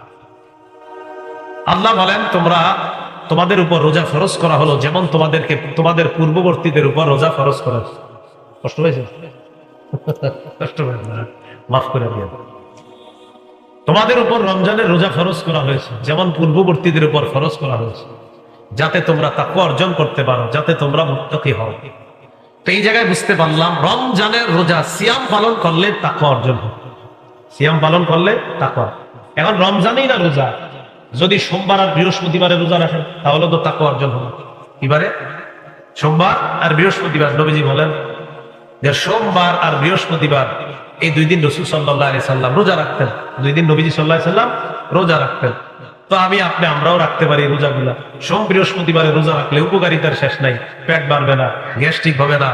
আল্লাহ বলেন, তোমাদের উপর রোজা ফরজ করা হলো যেমন তোমাদের পূর্ববর্তীদের উপর রোজা ফরজ করা হয়েছে। কষ্ট হয়েছে? কষ্ট হয়েছে না, মাফ করে দিয়ে। তোমাদের উপর রমজানের রোজা ফরজ করা হয়েছে যেমন পূর্ববর্তীদের উপর ফরজ করা হয়েছে, যাতে তোমরা তাকওয়া অর্জন করতে পারো, যাতে তোমরা মুত্তাকি হও। তো এই জায়গায় বুঝতে পারলাম, রমজানের রোজা সিয়াম পালন করলে তাকওয়া অর্জন হবে। সিয়াম পালন করলে তাকওয়া। এখন রমজানেই না রোজা, যদি সোমবার আর বৃহস্পতিবারে রোজা রাখেন তাহলে তো তাকওয়া অর্জন হবে। কিবারে? সোমবার আর বৃহস্পতিবার। নবীজি বলেন যে সোমবার আর বৃহস্পতিবার এই 2 দিন রাসূল সাল্লাল্লাহু আলাইহি সাল্লাম রোজা রাখতেন। 2 দিন নবীজি সাল্লাল্লাহু আলাইহি সাল্লাম রোজা রাখতেন। তো আমরাও রাখতে পারি রোজাগুলা। সোম বৃহস্পতিবারে রোজা রাখলে উপকারিতার শেষ নাই, পেট বাড়বে না, গ্যাস্ট্রিক হবে না,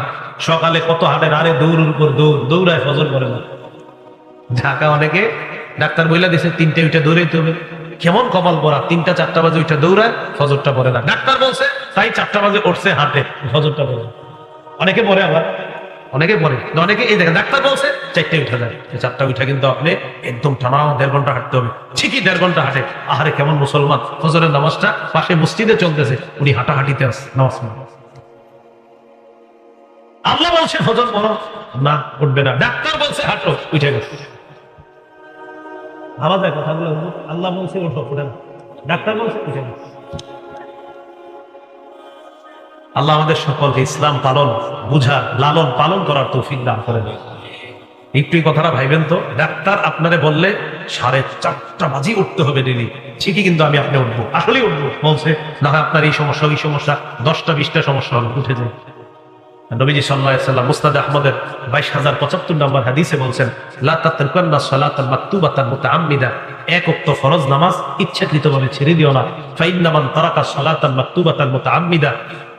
সকালে কত হাঁটেন, আরে দৌড়ের উপর দৌড়ায় ফজর করে না। ঢাকা অনেকে ডাক্তার বইলা দিছে 3টে উঠে দৌড়াইতে হবে। কেমন কপাল পড়া, 3টা 4টা বাজে উঠে দৌড়ায়, ফজরটা পড়ে না। ডাক্তার বলছে তাই 4টা বাজে উঠছে, হাঁটে, ফজরটা পড়ে না। অনেকে পড়ে, আবার অনেকে পড়ে, অনেকে এই দেখেন ডাক্তার বলছে 4টে উঠে যায়, 4টা উঠে কিন্তু আপনি একদম টানা 1.5 ঘন্টা হাঁটতে হবে। ঠিকই 1.5 ঘন্টা হাঁটে। আহারে কেমন মুসলমান, ফজরের নামাজটা পাশে মসজিদে চলতেছে, উনি হাঁটাহাঁটিতে আছে নামাজ পড়ে। আল্লাহ বলছে ফজর পড়ো, না উঠবে না। ডাক্তার বলছে হাঁটো, উঠে গেছে। ভাবা যায় কথাগুলো? আল্লাহ বলছে ওঠো, উঠে না। ডাক্তার বলছে উঠে গেছে। আল্লাহ আমাদের সকলকে ইসলাম পালন, বুঝার, লালন পালন করার তৌফিক দান করেন। একটু এই কথাটা ভাইবেন তো, ডাক্তার আপনারে বললে 4:30 বাজে উঠতে হবে ডেলি, ঠিকই কিন্তু আপনি উঠবো, আসলেই উঠবো বলছে, না হয় আপনার এই সমস্যা ওই সমস্যা, 10টা 20টা সমস্যা হবে, উঠে যায়। নবীজি সাল্লাল্লাহু আলাইহি ওয়াসাল্লাম মুসনাদ আহমদের 22075 নম্বর হাদিসে বলছেন, লা তাতরুকান্না সালাতাল মাকতুবাতান মুতাআম্মিদা, এক ওয়াক্ত ফরজ নামাজ ইচ্ছাকৃতভাবে ছেড়ে দিও না। ফাইন্না মান তারাকা সালাতাল মাকতুবাতান মুতাআম্মিদা,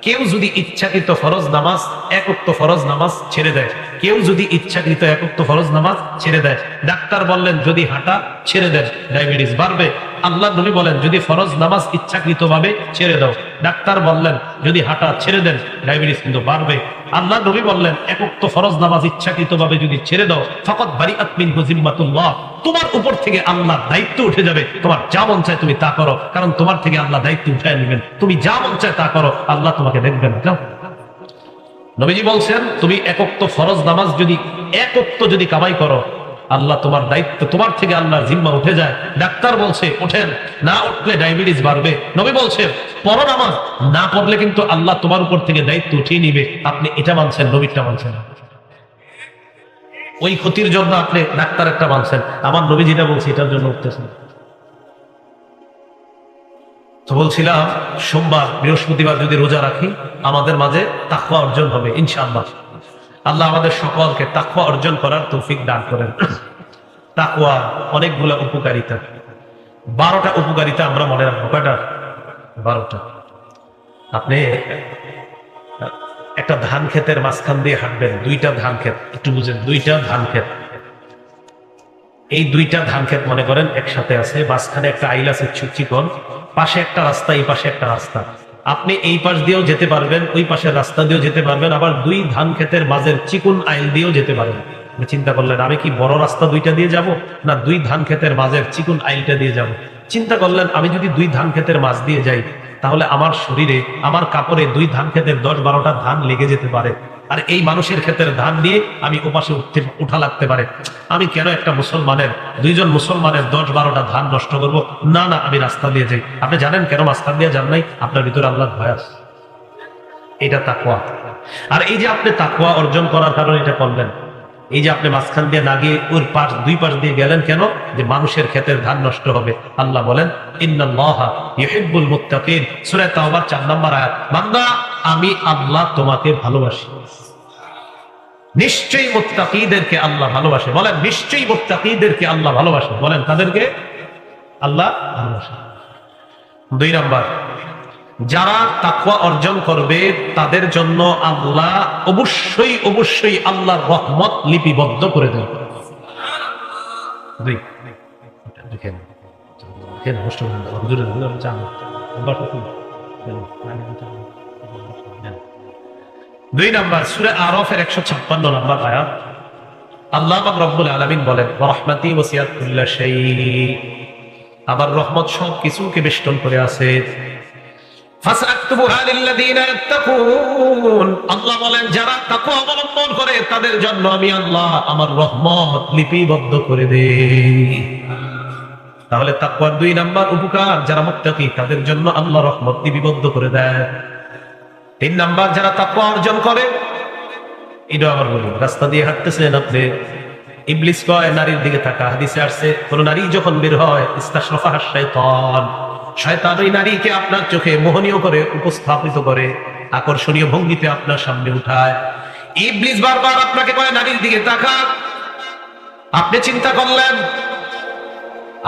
কেউ যদি ইচ্ছাকৃত ফরজ নামাজ, এক ওয়াক্ত ফরজ নামাজ ছেড়ে দেয়, কেউ যদি ইচ্ছাকৃত এক ওয়াক্ত ফরজ নামাজ ছেড়ে দেয়, ডাক্তার বললেন যদি হাঁটা ছেড়ে দেন ডায়াবেটিস বাড়বে। আল্লাহ নবী বলেন যদি ফরজ নামাজ ইচ্ছাকৃতভাবে ছেড়ে দাও, ডাক্তার বললেন যদি হাঁটা ছেড়ে দেন ডায়াবেটিস কিন্তু বাড়বে। আল্লাহ নবী বললেন এক ওয়াক্ত ফরজ নামাজ ইচ্ছাকৃতভাবে যদি ছেড়ে দাও, ফাকাদ বারিআত মিনহু জিম্মাতুল্লাহ, তোমার উপর থেকে আল্লাহর দায়িত্ব উঠে যাবে। তোমার যা মন চায় তুমি তা করো, কারণ তোমার থেকে আল্লাহ দায়িত্ব উঠায় নেবেন। তুমি যা মন চায় তা করো, আল্লাহ তোমাকে দেখবেন। যাও। নবীজি বলছেন তুমি এক ওয়াক্ত ফরজ নামাজ এক ওয়াক্ত যদি কামাই করো, আল্লাহ তোমার দায়িত্ব, তোমার থেকে আল্লাহর জিম্মা উঠে যায়। ডাক্তার বলছে ওঠেন, না উঠলে ডায়াবেটিস বাড়বে। নবী বলছে পড়ো নামাজ, না পড়লে কিন্তু আল্লাহ তোমার উপর থেকে দায়িত্ব উঠিয়ে নিবে। আপনি এটা মানছেন, নবীটা মানছেন। ওই ক্ষতির জন্য আপনি ডাক্তার একটা মানছেন, আমার নবী যেটা বলছে এটার জন্য উঠতেছেন। তো বলছিলাম সোমবার বৃহস্পতিবার যদি রোজা রাখি আমাদের মাঝে তাকওয়া অর্জন হবে ইনশাআল্লাহ। আল্লাহ আমাদের সকলকে তাকওয়া অর্জন করার তৌফিক দান করেন। তাকওয়া অনেকগুলো উপকারিতা, 12টা উপকারিতা আমরা মনে রাখবো। কয়টা? 12টা। আপনি একটা ধান ক্ষেতের মাঝখান দিয়ে হাঁটবেন, 2টা ধান ক্ষেত, একটু বুঝেন, 2টা ধান ক্ষেত। এই 2টা ধান ক্ষেত মনে করেন একসাথে আছে, মাঝখানে একটা আইল আছে চিকন, পাশে একটা রাস্তা, এই পাশে একটা রাস্তা। আপনি এই পাশ দিয়েও যেতে পারবেন, ওই পাশের রাস্তা দিয়েও যেতে পারবেন, আবার 2 ধান ক্ষেতের মাঝের চিকন আইল দিয়েও যেতে পারবেন। চিন্তা করলেন আমি কি বড় রাস্তা 2টা দিয়ে যাব, না 2 ধান ক্ষেতের মাঝের চিকন আইলটা দিয়ে যাব? চিন্তা করলেন আমি যদি 2 ধান ক্ষেতের মাঝ দিয়ে যাই, তাহলে আমার শরীরে, আমার কাপড়ে 2 ধান ক্ষেতের 10-12টা ধান লেগে যেতে পারে। আর এই মানুষের ক্ষেতের ধান দিয়ে আমি ওপাশে উঠা লাগতে পারে, আমি কেন একটা মুসলমানের, দুইজন মুসলমানের 10-12টা ধান নষ্ট করব? না না, আমি রাস্তা দিয়ে যাই। আপনি জানেন কেন রাস্তা দিয়ে যান নাই? আপনার ভিতরে আল্লাহর ভয় আছে। এটা তাকওয়া। আর এই যে আপনি তাকওয়া অর্জন করার কারণে এটা করলেন, এই যে আপনি মাঝখান দিয়ে না গিয়ে ওর পাশ, দুই পাশ দিয়ে গেলেন কেন? যে মানুষের ক্ষেতের ধান নষ্ট হবে। আল্লাহ বলেন ইন্নাল্লাহা ইউহিব্বুল মুত্তাকিন, সূরা তাওবার 4 নম্বর আয়াত। বান্দা, আমি আল্লাহ তোমাকে ভালোবাসি। নিশ্চয়ই মুত্তাকিদেরকে আল্লাহ ভালোবাসে। বলেন নিশ্চয়ই মুত্তাকিদেরকে আল্লাহ ভালোবাসে। বলেন তাদেরকে আল্লাহ ভালোবাসে। 2 নাম্বার, যারা তাকওয়া অর্জন করবে তাদের জন্য আল্লাহ অবশ্যই অবশ্যই আল্লাহর রহমত লিপিবদ্ধ করে দেন। দুই নাম্বার, সূরা আরাফের 156 নম্বর আয়াত। আল্লাহ পাক রব্বুল আলামিন বলেন রহমতি ওয়াসিআত কুল্লা শাই, আমার রহমত সব কিছুকে বেষ্টন করে আছে। ফাসআকতুবুহা লিল্লাযীনা ইয়াত্তাকুন, আল্লাহ বলেন যারা তাকওয়া অবলম্বন করে তাদের জন্য আমি আল্লাহ আমার রহমত লিপিবদ্ধ করে দেই। তাহলে তাকওয়ার 2 নাম্বার উপকার, যারা মুত্তাকি তাদের জন্য আল্লাহ রহমত লিপিবদ্ধ করে দেয়। 3 নাম্বার, যারা তাকওয়া অর্জন করে, এটা আবার বলি, রাস্তা দিয়ে হাঁটতেছেন আপনি, ইবলিস কয় নারীর দিকে তাকা। হাদিসে আসছে কোন নারী যখন বের হয় ইস্তাশরাফাহা শাইতান, শয়তান ওই নারীকে আপনার চোখে মোহনীয় করে উপস্থাপিত করে, আকর্ষণীয় ভঙ্গিতে আপনার সামনে উঠায়। ইবলিস বারবার আপনাকে কয় নারীর দিকে তাকা। আপনি চিন্তা করলেন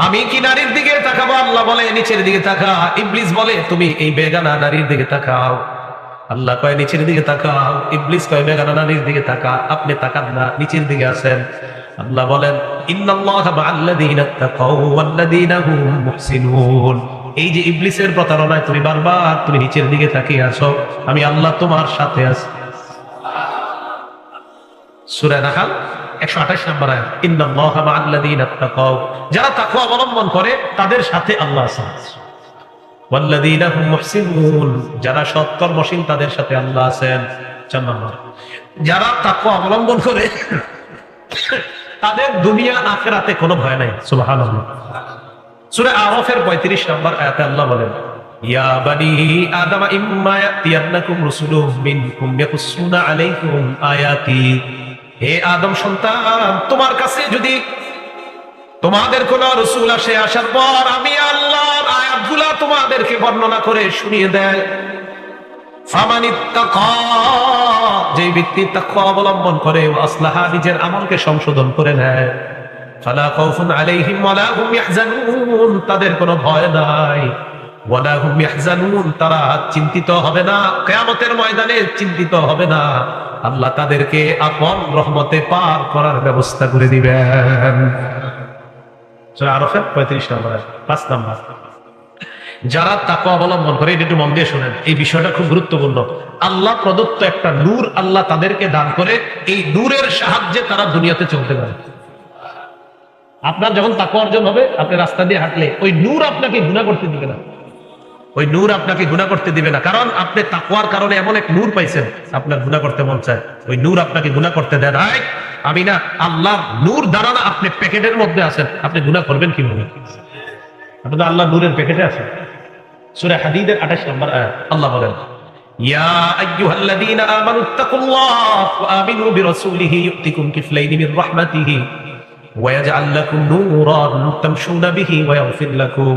আমি কি নারীর দিকে তাকাবো? আল্লাহ বলে নিচের দিকে তাকা। ইবলিস বলে তুমি এই বেগানা নারীর দিকে তাকাও। আল্লাহ কয় নিচের দিকে তাকাও। ইবলিস কয় বেগানা নারীর দিকে তাকা। আপনি তাকান না, নিচের দিকে আছেন। আল্লাহ বলেন ইন্নাল্লাহা মাআল্লাযীনা তাকাউ ওয়াল্লাযীনা হুম মুহসিনুন। এই যে ইবলিসের প্রতারণায় তুমি বারবার তুমি নিচের দিকে তাকিয়ে আছো, আমি আল্লাহ তোমার সাথে আছি। সূরা নাহল 128 নম্বর আয়াত। ইন্নাল্লাহা মাআল্লাযীনা তাকাউ, যারা তাকওয়া অবলম্বন করে তাদের সাথে আল্লাহ আছেন। ওয়াল্লাযীনা হুম মুহসিনুন, যারা সৎকর্মশীল তাদের সাথে আল্লাহ আছেন। 4 নম্বর, যারা তাকওয়া অবলম্বন করে তাদের দুনিয়া আখিরাতে কোনো ভয় নাই। সুবহানাল্লাহ। সূরা আরাফের 35 নম্বর আয়াতে আল্লাহ বলেন ইয়া বানি আদম ইম্মা ইয়াতিয়ান্নাকুম রাসূলুম মিনকুম ইয়াকুসুনা আলাইকুম আয়াতি, হে আদম সন্তান, তোমার কাছে যদি তোমাদের কোন রাসূল আসে, আসার পর আমি আল্লাহর আয়াতগুলো তোমাদেরকে বর্ণনা করে শুনিয়ে দেয়, ফামানিত্তাকা, যে ব্যক্তি তাকওয়া অবলম্বন করে, আসলাহা, নিজের আমলকে সংশোধন করে নেয়, ফালা খাউফুন আলাইহিম ওয়ালা হুম ইয়াহজানুন, তাদের কোনো ভয় নাই, ওয়ালা হুম ইয়াহজানুন, তারা চিন্তিত হবে না, কিয়ামতের ময়দানে চিন্তিত হবে না। আল্লাহ তাদেরকে আপন রহমতে পার করার ব্যবস্থা করে দিবেন। সূরা আরাফের 35 নম্বর। 5 নম্বর, যারা তাকওয়া অবলম্বন করে, এটা একটু মন দিয়ে শুনেন, এই বিষয়টা খুব গুরুত্বপূর্ণ। আল্লাহ প্রদত্ত একটা নূর আল্লাহ তাদেরকে দান করে, এই নূরের সাহায্যে তারা দুনিয়াতে চলতে পারে। আপনার যখন তাকওয়া অর্জন হবে, আপনি রাস্তা দিয়ে হাঁটলে ওই নূর আপনাকে গুনাহ করতে দিবে না। ওই নূর আপনাকে গুনাহ করতে দিবে না, কারণ আপনি তাকওয়ার কারণে এমন এক নূর পাইছেন, আপনার গুনাহ করতে মন চায়। ওই নূর আপনাকে গুনাহ করতে দেয় না। আমি না, আল্লাহ নূর দ্বারা না, আপনি প্যাকেটের মধ্যে আছেন, আপনি গুনাহ করবেন কিভাবে? আপনি তো আল্লাহ নূরের প্যাকেটে আছেন। সূরা হাদীদের 28 নম্বর আয়াত আল্লাহ বলেন ইয়া আইয়ুহাল্লাযীনা আমানুত্তাকুল্লাহ ওয়া আমিনু বিরাসূলিহি ইউতিকুম কিফলাইনি মির রাহমাতিহি ওয়া ইয়াজআল লাকুম নূরান তামশুনা বিহি ওয়া ইয়াগফির লাকুম।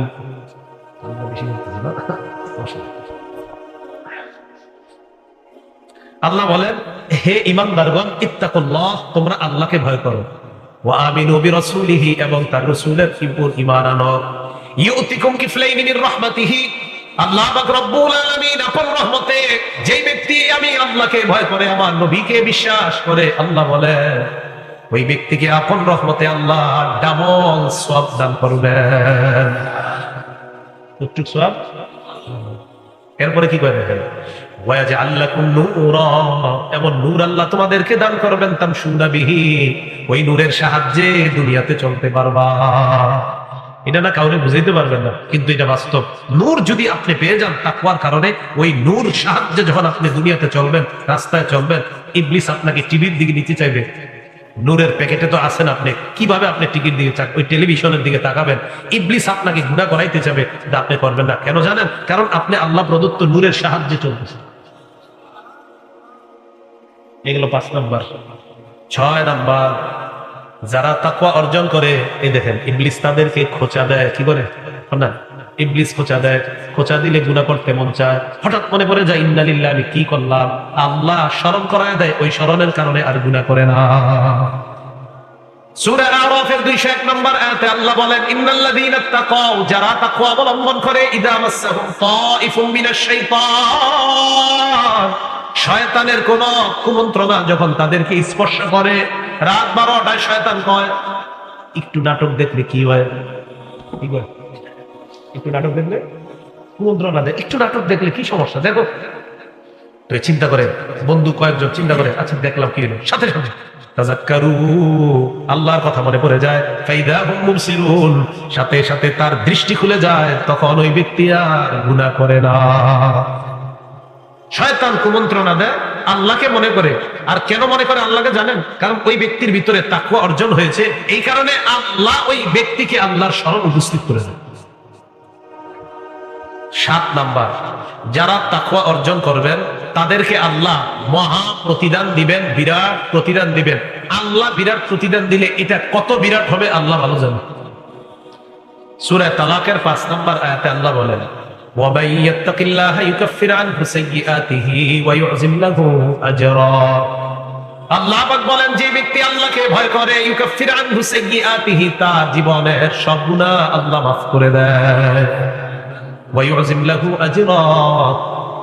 আল্লাহ বলেন হে ঈমানদারগণ, ইত্তাকুল্লাহ, তোমরা আল্লাহকে ভয় করো, ওয়া আমিনু বিরাসূলিহি, এবং তার রাসূলের উপর ঈমান আনো, ইউতিকুম কিফলাইনি মির রাহমাতিহি, আল্লাহ পাক রব্বুল আলামিন আপন রহমতে, যেই ব্যক্তি আমি আল্লাহকে ভয় করে, আমার নবীকে বিশ্বাস করে, আল্লাহ বলে ওই ব্যক্তিকে আপন রহমতে আল্লাহ ডাবল সওয়াব দান করবেন। কতটুকু সওয়াব? এরপরে কি করে দেখেন, ওয়া ইয়াজআল লাকুম নূরা, এবং নূর আল্লাহ তোমাদেরকে দান করবেন, তামশুনা বিহি, ওই নূরের সাহায্যে দুনিয়াতে চলতে পারবা। এটা না কাউকে বুঝাইতে পারবেন না, কিন্তু এটা বাস্তব। নূর যদি আপনি পেয়ে যান তাকওয়ার কারণে, ওই নূর সাহায্যে যখন আপনি দুনিয়াতে চলবেন, রাস্তায় চলবেন, ইবলিস আপনাকে টিভির দিকে নিতে চাইবে। নূরের প্যাকেটে তো আছেন আপনি, কিভাবে আপনি টিকিট দিকে ওই টেলিভিশনের দিকে তাকাবেন? ইবলিস আপনাকে গুনাহ করাইতে যাবে, আপনি করবেন না। কেন জানেন? কারণ আপনি আল্লাহ প্রদত্ত নূরের সাহায্যে চলতেছেন। এগুলো 5 নাম্বার। 6 নাম্বার, যারা তাকওয়া অর্জন করে, এই দেখেন ইবলিস তাদেরকে খোঁচা দেয়। কি করে না? ইবলিস খোঁচা দেয়। খোঁচা দিলে গুনাহ করতে মন চায়, হঠাৎ মনে পড়ে যায় ইন্না লিল্লাহি, আমি কি করলাম। আল্লাহ স্মরণ করায় দেয়, ওই স্মরণের কারণে আর গুনাহ করে না। সূরা আরাফের 201 নম্বর আয়াতে আল্লাহ বলেন, ইন্নাল্লাযীনা তাকাও, যারা তাকওয়া অবলম্বন করে, ইযা মাসসাহুম তাইফুম মিনাশ শাইতান, শয়তানের কোন কুমন্ত্রণা যখন তাদেরকে স্পর্শ করে, রাত 12টায় শয়তান কয়, একটু নাটক দেখলে কি হয়? কি কয়? একটু নাটক দেখলে কুমন্ত্রণা দেয়, একটু নাটক দেখলে কি সমস্যা দেখো। তো চিন্তা করে, বন্ধু কয়েকজন চিন্তা করে, আচ্ছা দেখলাম কি হলো, সাথে সাথে তাযাক্কারু, আল্লাহর কথা মনে পড়ে যায়, ফাইদা হুম মুবসিরুন, সাথে সাথে তার দৃষ্টি খুলে যায়, তখন ওই ব্যক্তি আর গুনাহ করে না। শয়তান কুমন্ত্রণা দেয়, আল্লাহকে মনে করে। আর কেন মনে করে আল্লাহকে জানেন? কারণ ওই ব্যক্তির ভিতরে তাকওয়া অর্জন হয়েছে, এই কারণে আল্লাহ ওই ব্যক্তিকে আল্লাহর স্মরণ উপস্থিত করে দেয়। 7 নাম্বার, যারা তাকওয়া অর্জন করবেন তাদেরকে আল্লাহ মহা প্রতিদান দিবেন, বিরাট প্রতিদান দিবেন। আল্লাহ বিরাট প্রতিদান দিলে এটা কত বিরাট হবে আল্লাহ ভালো জানেন। সূরা তালাকের 5 নাম্বার আয়াতে আল্লাহ বলেন, وَمَن يَتَّقِ اللَّهَ يُكَفِّرْ عَنْهُ سَيِّئَاتِهِ وَيُعْظِمْ لَهُ أَجْرًا। আল্লাহ পাক বলেন, যে ব্যক্তি আল্লাহকে ভয় করে, ইউকাফির আনহু সাইয়্যাতিহি, তার জীবনের সব গুনাহ আল্লাহ মাফ করে দেয়। ওয়ায়ুযিম লাহু আজরা,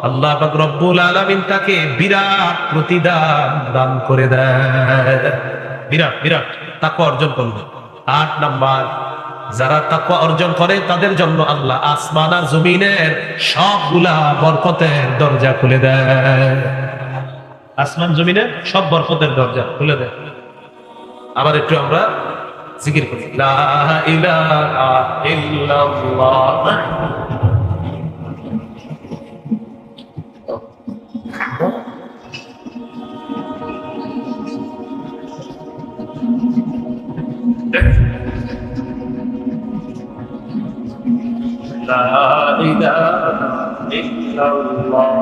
আল্লাহ পাক রব্বুল আলামিন তাকে বিরাট প্রতিদান দান করে দেয়। বিরাট বিরাট তাকওয়া অর্জন করবে। 8 নাম্বার, যারা তাকওয়া অর্জন করে তাদের জন্য আল্লাহ আসমান আর জমিনের সবগুলা বরকতের দরজা খুলে দেয়। আসমান জমিনের সব বরকতের দরজা খুলে দেয়। আবার একটু আমরা জিকির করি, লা ইলাহা ইল্লাল্লাহ। لا إله إلا الله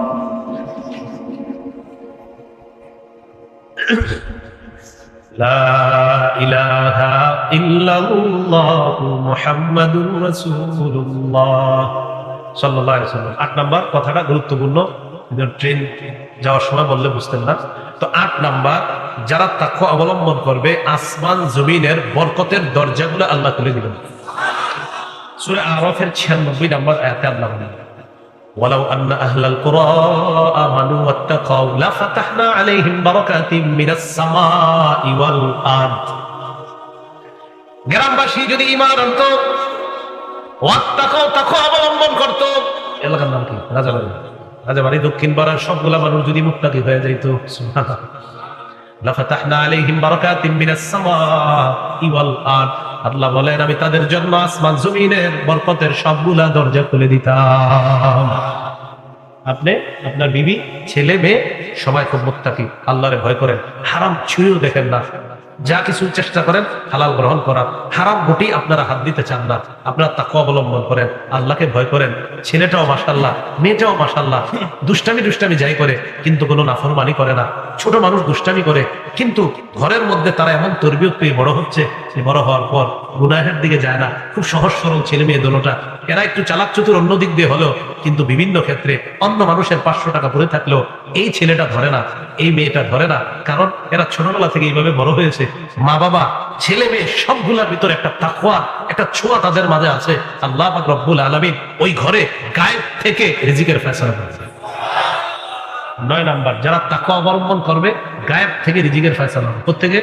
لا إله إلا الله محمد رسول الله সাল্লাল্লাহু আলাইহি ওয়াসাল্লাম। 8 নাম্বার কথাটা গুরুত্বপূর্ণ, ট্রেন যাওয়ার সময় বললে বুঝতেন না। তো 8 নাম্বার, যারা তাকওয়া অবলম্বন করবে আসমান জমিনের বরকতের দরজাগুলো আল্লাহ খুলে দিবেন। সূরা আরাফের 96 নম্বর আয়াতে আল্লাহ বলেন, ওয়ালাউ আন্না আহলাল কুরা আমানু ওয়াত্তাকাউ লাফাতাহনা আলাইহিম বারাকাতিম মিনাস সামাই ওয়াল আরদ। গ্রামবাসী যদি ঈমান আনতো, ওয়াত্তাকাউ, তাকওয়া অবলম্বন করত, এলাকার নাম কি? রাজাবাড়ি দক্ষিণ পাড়ার সবগুলা মানুষ যদি মুত্তাকি হয়ে যাইতো, সুবহানাল্লাহ, লাফাতাহনা আলাইহিম বারাকাতিম মিনাস সামাই ওয়াল আরদ। আল্লাহ বলেন, আমি তাদের জন্য আসমান জমিনের বরকতের সবগুলা দরজা খুলে দিতাম। আপনি, আপনার বিবি, ছেলে মেয়ে সবাই খুব মুত্তাকি, আল্লাহরে ভয় করেন, হারাম ছুঁয়েও দেখেন না, যা কিছু চেষ্টা করেন হালাল গ্রহণ করার, হারাম গুটি আপনারা হাত দিতে চান না, আপনারা তাকওয়া অবলম্বন করেন, আল্লাহকে ভয় করেন। ছেলেটাও মাশাআল্লাহ, মেয়েটাও মাশাআল্লাহ, দুষ্টামি যাই করে কিন্তু কোনো নাফরমানি করে না। ছোট মানুষ দুষ্টামি করে, কিন্তু ঘরের মধ্যে তারা এমন তরবিয়ত পেয়ে বড় হচ্ছে, বড় হওয়ার পর গুনাহের দিকে যায় না। খুব সহজ সরল ছেলে মেয়ে দোনোটা। এরা একটু চালাক চতুর অন্য দিক দিয়ে হলো, কিন্তু বিভিন্ন ক্ষেত্রে অন্য মানুষের 500 টাকা পড়ে থাকলেও এই ছেলেটা ধরে না, এই মেয়েটা ধরে না, কারণ এরা ছোটবেলা থেকে এইভাবে বড় হয়েছে। মা বাবা, ছেলে মেয়ে সবগুলোর ভিতরে একটা তাকওয়া, একটা ছোঁয়া তাদের মাঝে আছে। আল্লাহ পাক রব্বুল আলামিন ওই ঘরে গায়েব থেকে রিজিকের ফয়সালা করেছে। 9 নাম্বার, যারা তাকওয়া অবলম্বন করবে গায়েব থেকে রিজিকের ফয়সালা হবে। কোত্থেকে?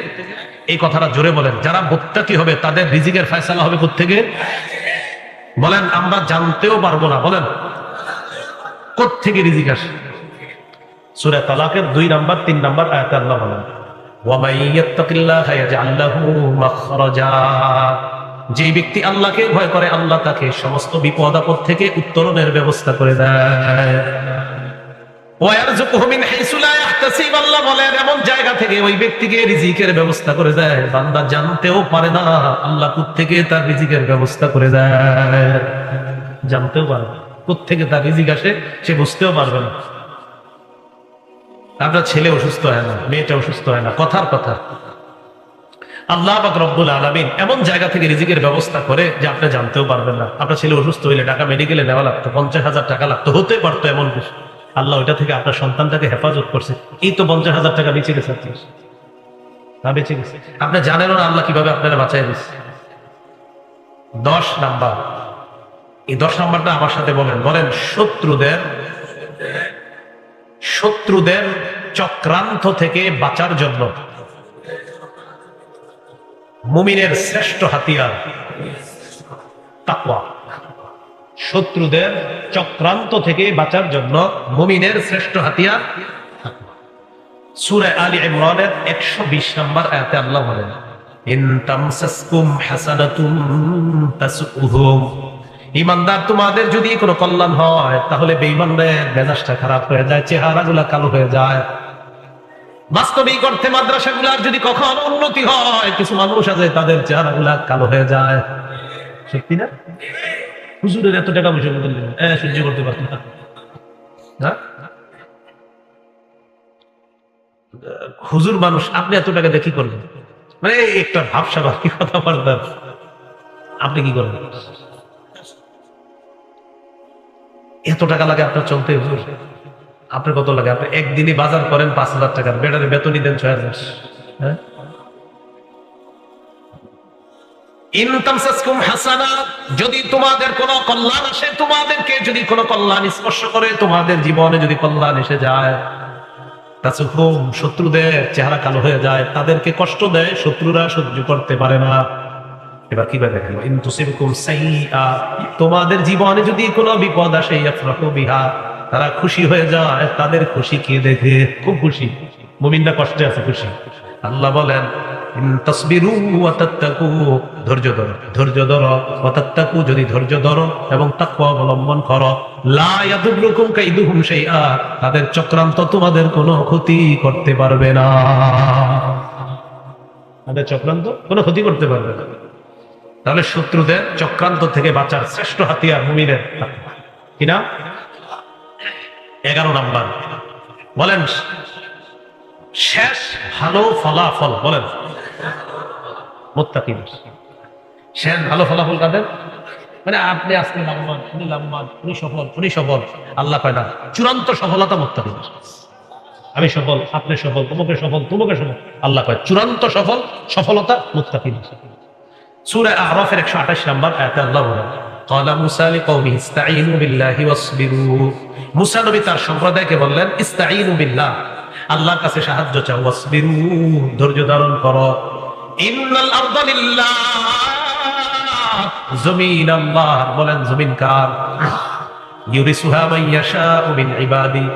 এই কথাটা জোরে বলেন, যারা মুত্তাকি হবে তাদের রিজিকের ফয়সালা হবে কোত্থেকে? বলেন, আমরা জানতেও পারবো না। বলেন, কোত্থেকে রিজিক আসে? সূরা তালাকের 2 নাম্বার 3 নাম্বার আয়াতে আল্লাহ বলেন, ওয়া মান ইয়াত্তাকিল্লাহা ইয়াজআল লাহু মাখরাজা যে ব্যক্তি আল্লাহকে ভয় করে আল্লাহ তাকে সমস্ত বিপদ আপদ থেকে উত্তরণের ব্যবস্থা করে দেয়। ওয়ারযুকুহু মিন হাইসু লা ইয়াহতাসিব, আল্লাহ বলেন এমন জায়গা থেকে ওই ব্যক্তিকে রিজিকের ব্যবস্থা করে দেয় বান্দা জানতেও পারে না আল্লাহ কোত্থেকে তার রিজিকের ব্যবস্থা করে দেয়, জানতেও পারে না কোত্থেকে তার রিজিক আসে, সে বুঝতেও পারবে না। আপনার ছেলে অসুস্থ হয় না, মেয়েটা অসুস্থ হয় না, কথার কথা আল্লাহ পাক রব্বুল আলামিন এমন জায়গা থেকে রিজিকের ব্যবস্থা করে যে আপনি জানতেও পারবেন না। আপনার ছেলে অসুস্থ হইলে টাকা মেডিকেলে নেওয়া লাগতো, 50,000 টাকা লাগতো, হতে পারতো এমন কিছু, আল্লাহ ওইটা থেকে আপনার সন্তানটাকে হেফাজত করছে, এই তো 50,000 টাকা বেঁচে গেছে, বেঁচে গেছে। আপনি জানেন না আল্লাহ কিভাবে আপনারা বাঁচাই দিচ্ছে। 10 নাম্বার, এই 10 নাম্বারটা আমার সাথে বলেন, বলেন শত্রুদের চক্রান্ত থেকে বাঁচার জন্য মুমিনের শ্রেষ্ঠ হাতিয়ার তাকওয়া। শত্রুদের চক্রান্ত থেকে বাঁচার জন্য মুমিনের শ্রেষ্ঠ হাতিয়ার সূরা আলী ইমরানের 120 নম্বর আয়াতে আল্লাহ বলেন, ইন তামসাসকুম হাসানাতুন তাসুহুম, ঈমানদার তোমাদের যদি কোনো কল্যাণ হয় তাহলে বেঈমানদের মেজাজটা খারাপ হয়ে যায়, চেহারাগুলো কালো হয়ে যায়। বাস্তবিক অর্থে মাদ্রাসাগুলার যদি কখনো উন্নতি হয়, কিছু মানুষ আছে তাদের চেহারাগুলা কালো হয়ে যায়, সত্যি না? হুজুরের এত টাকা পয়সা সহ্য করতে পারত না, হুজুর মানুষ, আপনি এত টাকা দেখি করবেন, মানে একটা ভাবসা কি কথা বলতেন, আপনি কি করবেন? এত টাকা লাগে আপনার চলতে, হুজুর আপনার কত লাগে? আপনি একদিনই বাজার করেন 5,000 টাকার, বেটারে বেতনই দেন 6,000। হ্যাঁ, ইন তামসাসকুম হাসানা, যদি তোমাদের কোনো কল্যাণ আসে, তোমাদেরকে যদি কোনো কল্যাণ স্পর্শ করে, তোমাদের জীবনে যদি কল্যাণ এসে যায়, তাসুহুম, শত্রুদের চেহারা কালো হয়ে যায়, তাদেরকে কষ্ট দেয়, শত্রুরা সহ্য করতে পারে না। এবার কিভাবে দেখেন, ইন তুসিবকুম সাইয়্যা, তোমাদের জীবনে যদি কোনো বিপদ আসে, ইয়াফরাহু বিহা, তারা খুশি হয়ে যায়, তাদের খুশি কে দেখে খুব খুশি, মুমিনরা কষ্টে আছে খুশি। আল্লাহ বলেন, ইন তাসবিরু ওয়া তাত্তাকু, ধৈর্য ধরো, ধৈর্য ধরো, ওয়া তাত্তাকু, যদি ধৈর্য ধরো এবং তাকওয়া অবলম্বন করো, লা ইয়াদুররুকুম কাইদুহুম শাইআ, তাদের চক্রান্ত তোমাদের কোনো ক্ষতি করতে পারবে না, তাদের চক্রান্ত কোনো ক্ষতি করতে পারবে না। তাহলে শত্রুদের চক্রান্ত থেকে বাঁচার শ্রেষ্ঠ হাতিয়ার মুমিনের তাকওয়া। কিনা 11 নাম্বার, বলেন শেষ ভালো ফলাফল, বলেন মুত্তাকিন। শেষ ভালো ফলাফল কাদের? মানে আপনি আজকে লাভবান, উনি লাভবান, উনি সফল, উনি সফল, আল্লাহ কয় না, চূড়ান্ত সফলতা মুত্তাকিন। আমি সফল, আপনি সফল, তোমাকে সফল, তোমাকে সফল, আল্লাহ কয় চূড়ান্ত সফলতা মুত্তাকিন। সূরা আরাফের 128 নম্বর আয়াতে আল্লাহ বলেন, ক্বালা মূসা লিকওমিহি ইসতাঈনু বিল্লাহি ওয়াসবিরু, মূসা নবী তার সম্প্রদায়কে বললেন, ইসতাঈনু বিল্লাহ, আল্লাহর কাছে সাহায্য চাও, ওয়াসবিরু, ধৈর্য ধারণ করো, ইন্নাল আরদা লিল্লাহ, জমিন আল্লাহ, বলেন জমিন কার? ইউরিসুহা মান ইয়াশাউ মিন ইবাদি,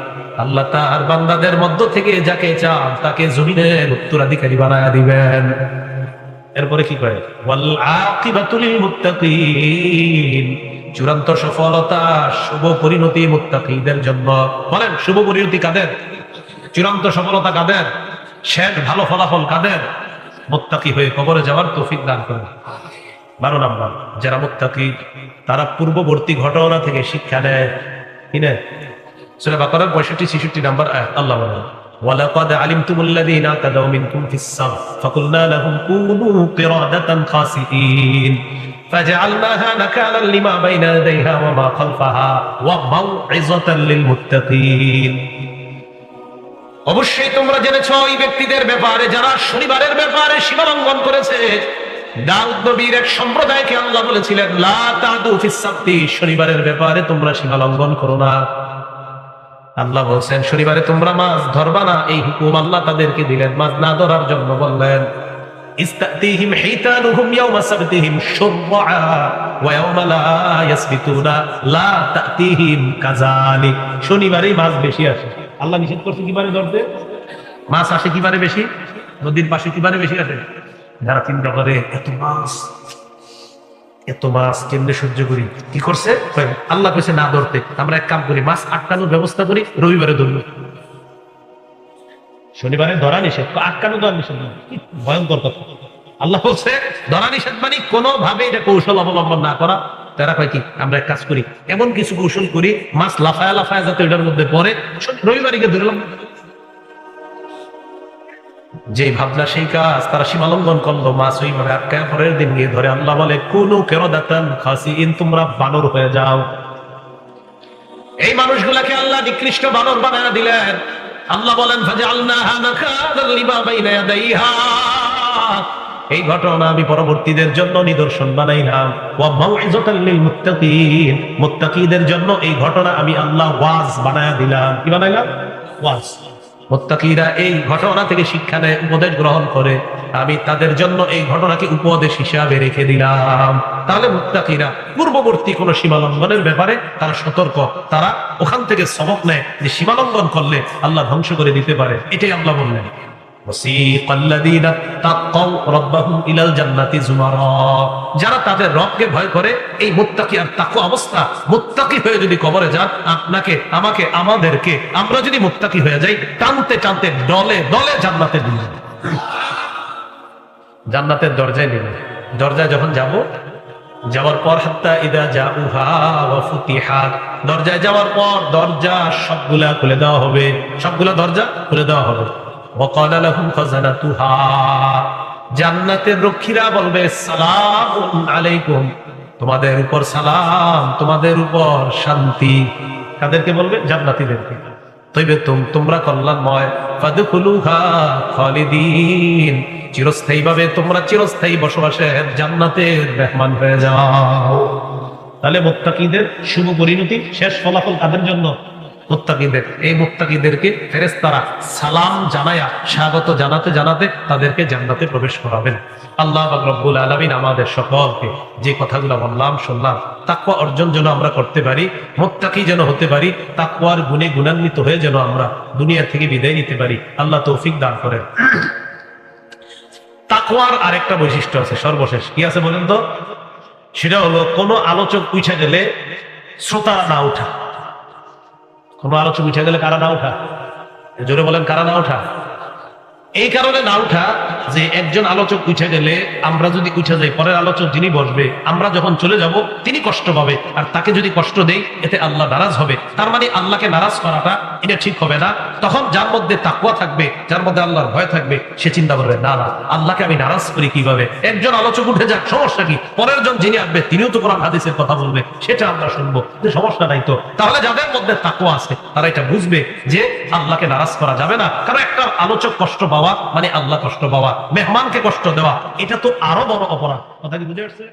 আল্লাহ তার বান্দাদের মধ্য থেকে যাকে চান তাকে জমিনের উত্তরাধিকারী বানায়া দিবেন। এরপরে কি করে, ওয়াল আকিবাতু লিল মুত্তাকিন, চূড়ান্ত সফলতা, শুভ পরিণতি মুত্তাকিদের জন্য। বলেন শুভ পরিণতি কাদের? চূড়ান্ত সফলতা কাদের? শেষ ভালো ফলাফল কাদের? মুত্তাকি হয়ে কবরে যাওয়ার তৌফিক দান করুন। 12 নাম্বার, যারা মুত্তাকি তারা পূর্ববর্তী ঘটনা থেকে শিক্ষা নেয়। কি নেয়? সূরা বাকারার 65-66 নাম্বার আয়াত আল্লাহ বলেন, ওয়ালাকাদ আলিমতুমুল্লাযীনা তাদাউ মিনকুম ফিস-সাবত ফাকুলনা লাহুম কুনু কিরাদাতান খাসিঈন ফাজআলনাহা নাকালান লিমা বাইনা ইয়াদাইহা ওয়া মা খালফাহা ওয়া মাউইযাতান লিল মুত্তাকিন। অবশ্যই তোমরা জেনেছো ওই ব্যক্তিদের ব্যাপারে যারা শনিবারের ব্যাপারে সীমা লঙ্ঘন করেছে। দাউদ নবীর এক সম্প্রদায়কে আল্লাহ বলেছিলেন, লা তাদু ফিস-সাবতি, শনিবারের ব্যাপারে তোমরা সীমা লঙ্ঘন করো না। আল্লাহ বলছেন শনিবারে তোমরা মাছ ধরবা না, এই হুকুম আল্লাহ তাদেরকে দিলেন। মাছ না ধরার জন্য বললেন, ইস্তাতিহিম হিতানুহুম ইয়াওমা সাবতিহিম শুরআ ওয়া ইয়াওমা লা ইয়াসবিতুনা লা তাতিহিম কাযালিক। শনিবারে মাছ বেশি আসে। আল্লাহ নিষেধ করছে কিবারে ধরতে? মাছ আসে কিবারে বেশি? নদীর পাশে কিবারে বেশি আসে? যারা চিন্তা করে এত মাছ, এত মাছ কেমনে সহ্য করি, কি করছে? আল্লাহ কইছে না ধরতে, আমরা এক কাম করি, মাছ আটকানোর ব্যবস্থা করি, রবিবারে ধরবো। শনিবারে ধরা নিষেধ, আটকানো ধরা নিষেধ, ভয়ঙ্কর কথা। আল্লাহ বলছে ধরা নিষেধ মানে কোনোভাবে এটা কৌশল অবলম্বন না করা। তারা কয় কি, আমরা এক কাজ করি, এমন কিছু কৌশল করি মাছ লাফায়া লাফায়া যাতে ওটার মধ্যে পড়ে, রবিবারে গিয়ে ধরলাম। যে ভাবনা সেই কাজ, তারা সীমা লঙ্ঘন করলো, মাছ ওইভাবে আটকায় পরের দিন গিয়ে ধরে। আল্লাহ বলে কুনু কিরাদাতান খাসিইন, তোমরা বানর হয়ে যাও। এই মানুষগুলাকে আল্লাহ নিকৃষ্ট বানর বানায়া দিলেন। আল্লাহ বলেন ফাজআলনাহা নাকালান লিমা বাইনা ইয়াদাইহা, এই ঘটনা আমি পরবর্তীদের জন্য নিদর্শন বানাইলাম। ওয়া মাউইযাতাল লিল মুত্তাকিন, মুত্তাকিদের জন্য এই ঘটনা আমি আল্লাহ ওয়াজ বানায়া দিলাম। কি বানাইলাম? ওয়াজ। মুত্তাকিরা এই ঘটনা থেকে শিক্ষা নেয়, উপদেশ গ্রহণ করে, আমি তাদের জন্য এই ঘটনাকে উপদেশ হিসাবে রেখে দিলাম। তাহলে মুত্তাকিরা পূর্ববর্তী কোন সীমালঙ্ঘনের ব্যাপারে তারা সতর্ক, তারা ওখান থেকে সবক নেয় যে সীমালঙ্ঘন করলে আল্লাহ ধ্বংস করে দিতে পারে। এটাই আল্লাহ বললেন যারা তাদের রবকে ভয় করে, এই মুত্তাকি আর তাকওয়া অবস্থা, মুত্তাকি হয়ে যদি কবরে যান, আপনাকে আমাকে আমাদেরকে, আমরা যদি মুত্তাকি হয়ে যাই, টানতে টানতে দলে দলে জান্নাতে নিয়ে, জান্নাতের দরজায় নিবে। দরজায় যখন যাব, যাওয়ার পর হাত্তা ইদা জাউহা ওয়া ফুতিহাত, দরজায় যাওয়ার পর দরজা সবগুলা খুলে দেওয়া হবে, সবগুলা দরজা খুলে দেওয়া হবে। ওয়াকালা লাহুম খাজানাতুহা, জান্নাতের রক্ষীরা বলবে সালামুন আলাইকুম, তোমাদের উপর সালাম, তোমাদের উপর শান্তি। কাদেরকে বলবে? জান্নাতীদেরকে। তৈবেতুম, তোমরা কল্যাণময়, ফাদখুলুহা খালিদিন, চিরস্থায়ী ভাবে তোমরা চিরস্থায়ী বসবাসের জান্নাতের মেহমান হয়ে যাও। তাহলে মুত্তাকিদের শুভ পরিণতি, শেষ ফলাফল কাদের জন্য? মুত্তাকিদের। এই মুত্তাকিদেরকে ফেরেশতারা সালাম জানায়া, স্বাগত জানাতে জানাতে তাদেরকে জান্নাতে প্রবেশ করাবেন। আল্লাহ পাক রব্বুল আলামিন আমাদের সকলকে যে কথাগুলো বললাম শুনলাম, তাকওয়া অর্জন যেন আমরা করতে পারি, মুত্তাকি যেন হতে পারি, তাকওয়ার গুণে গুণান্বিত হয়ে যেন আমরা দুনিয়া থেকে বিদায় নিতে পারি। আল্লাহ তৌফিক দান করেন। তাকওয়ার আরেকটা বৈশিষ্ট্য আছে, সর্বশেষ কি আছে বলেন তো? সেটা হলো কোন আলোচক উঠে গেলে শ্রোতা না উঠা। কোন আলোচক উঠে গেলে কারা না উঠা? জোরে বলেন, কারা না উঠা? এই কারণে না উঠা যে একজন আলোচক উঠে গেলে আমরা যদি উঠে যাই, পরের আলোচক যিনি বসবে, আমরা যখন চলে যাব তিনি কষ্ট পাবে, আর তাকে যদি কষ্ট দেই এতে আল্লাহ নারাজ হবে। তার মানে আল্লাহকে নারাজ করাটা এটা ঠিক হবে না। তখন যার মধ্যে তাকওয়া থাকবে, যার মধ্যে আল্লাহর ভয় থাকবে, সে চিন্তা করবে না না, আল্লাহকে আমি নারাজ করি কিভাবে? একজন আলোচক উঠে যাক, সমস্যা কি? পরের জন যিনি আসবে তিনিও তো কোরআন হাদিসের কথা বলবে, সেটা আমরা শুনবো, যে সমস্যা নাই তো। তাহলে যাদের মধ্যে তাকওয়া আছে তারা এটা বুঝবে যে আল্লাহকে নারাজ করা যাবে না। কারণ একটা আলোচক কষ্ট পাওয়া মানে আল্লাহ কষ্ট পাওয়া, মেহমানকে কষ্ট দেওয়া, এটা তো আরো বড় অপরাধ। কথা কি বুঝে আসছে?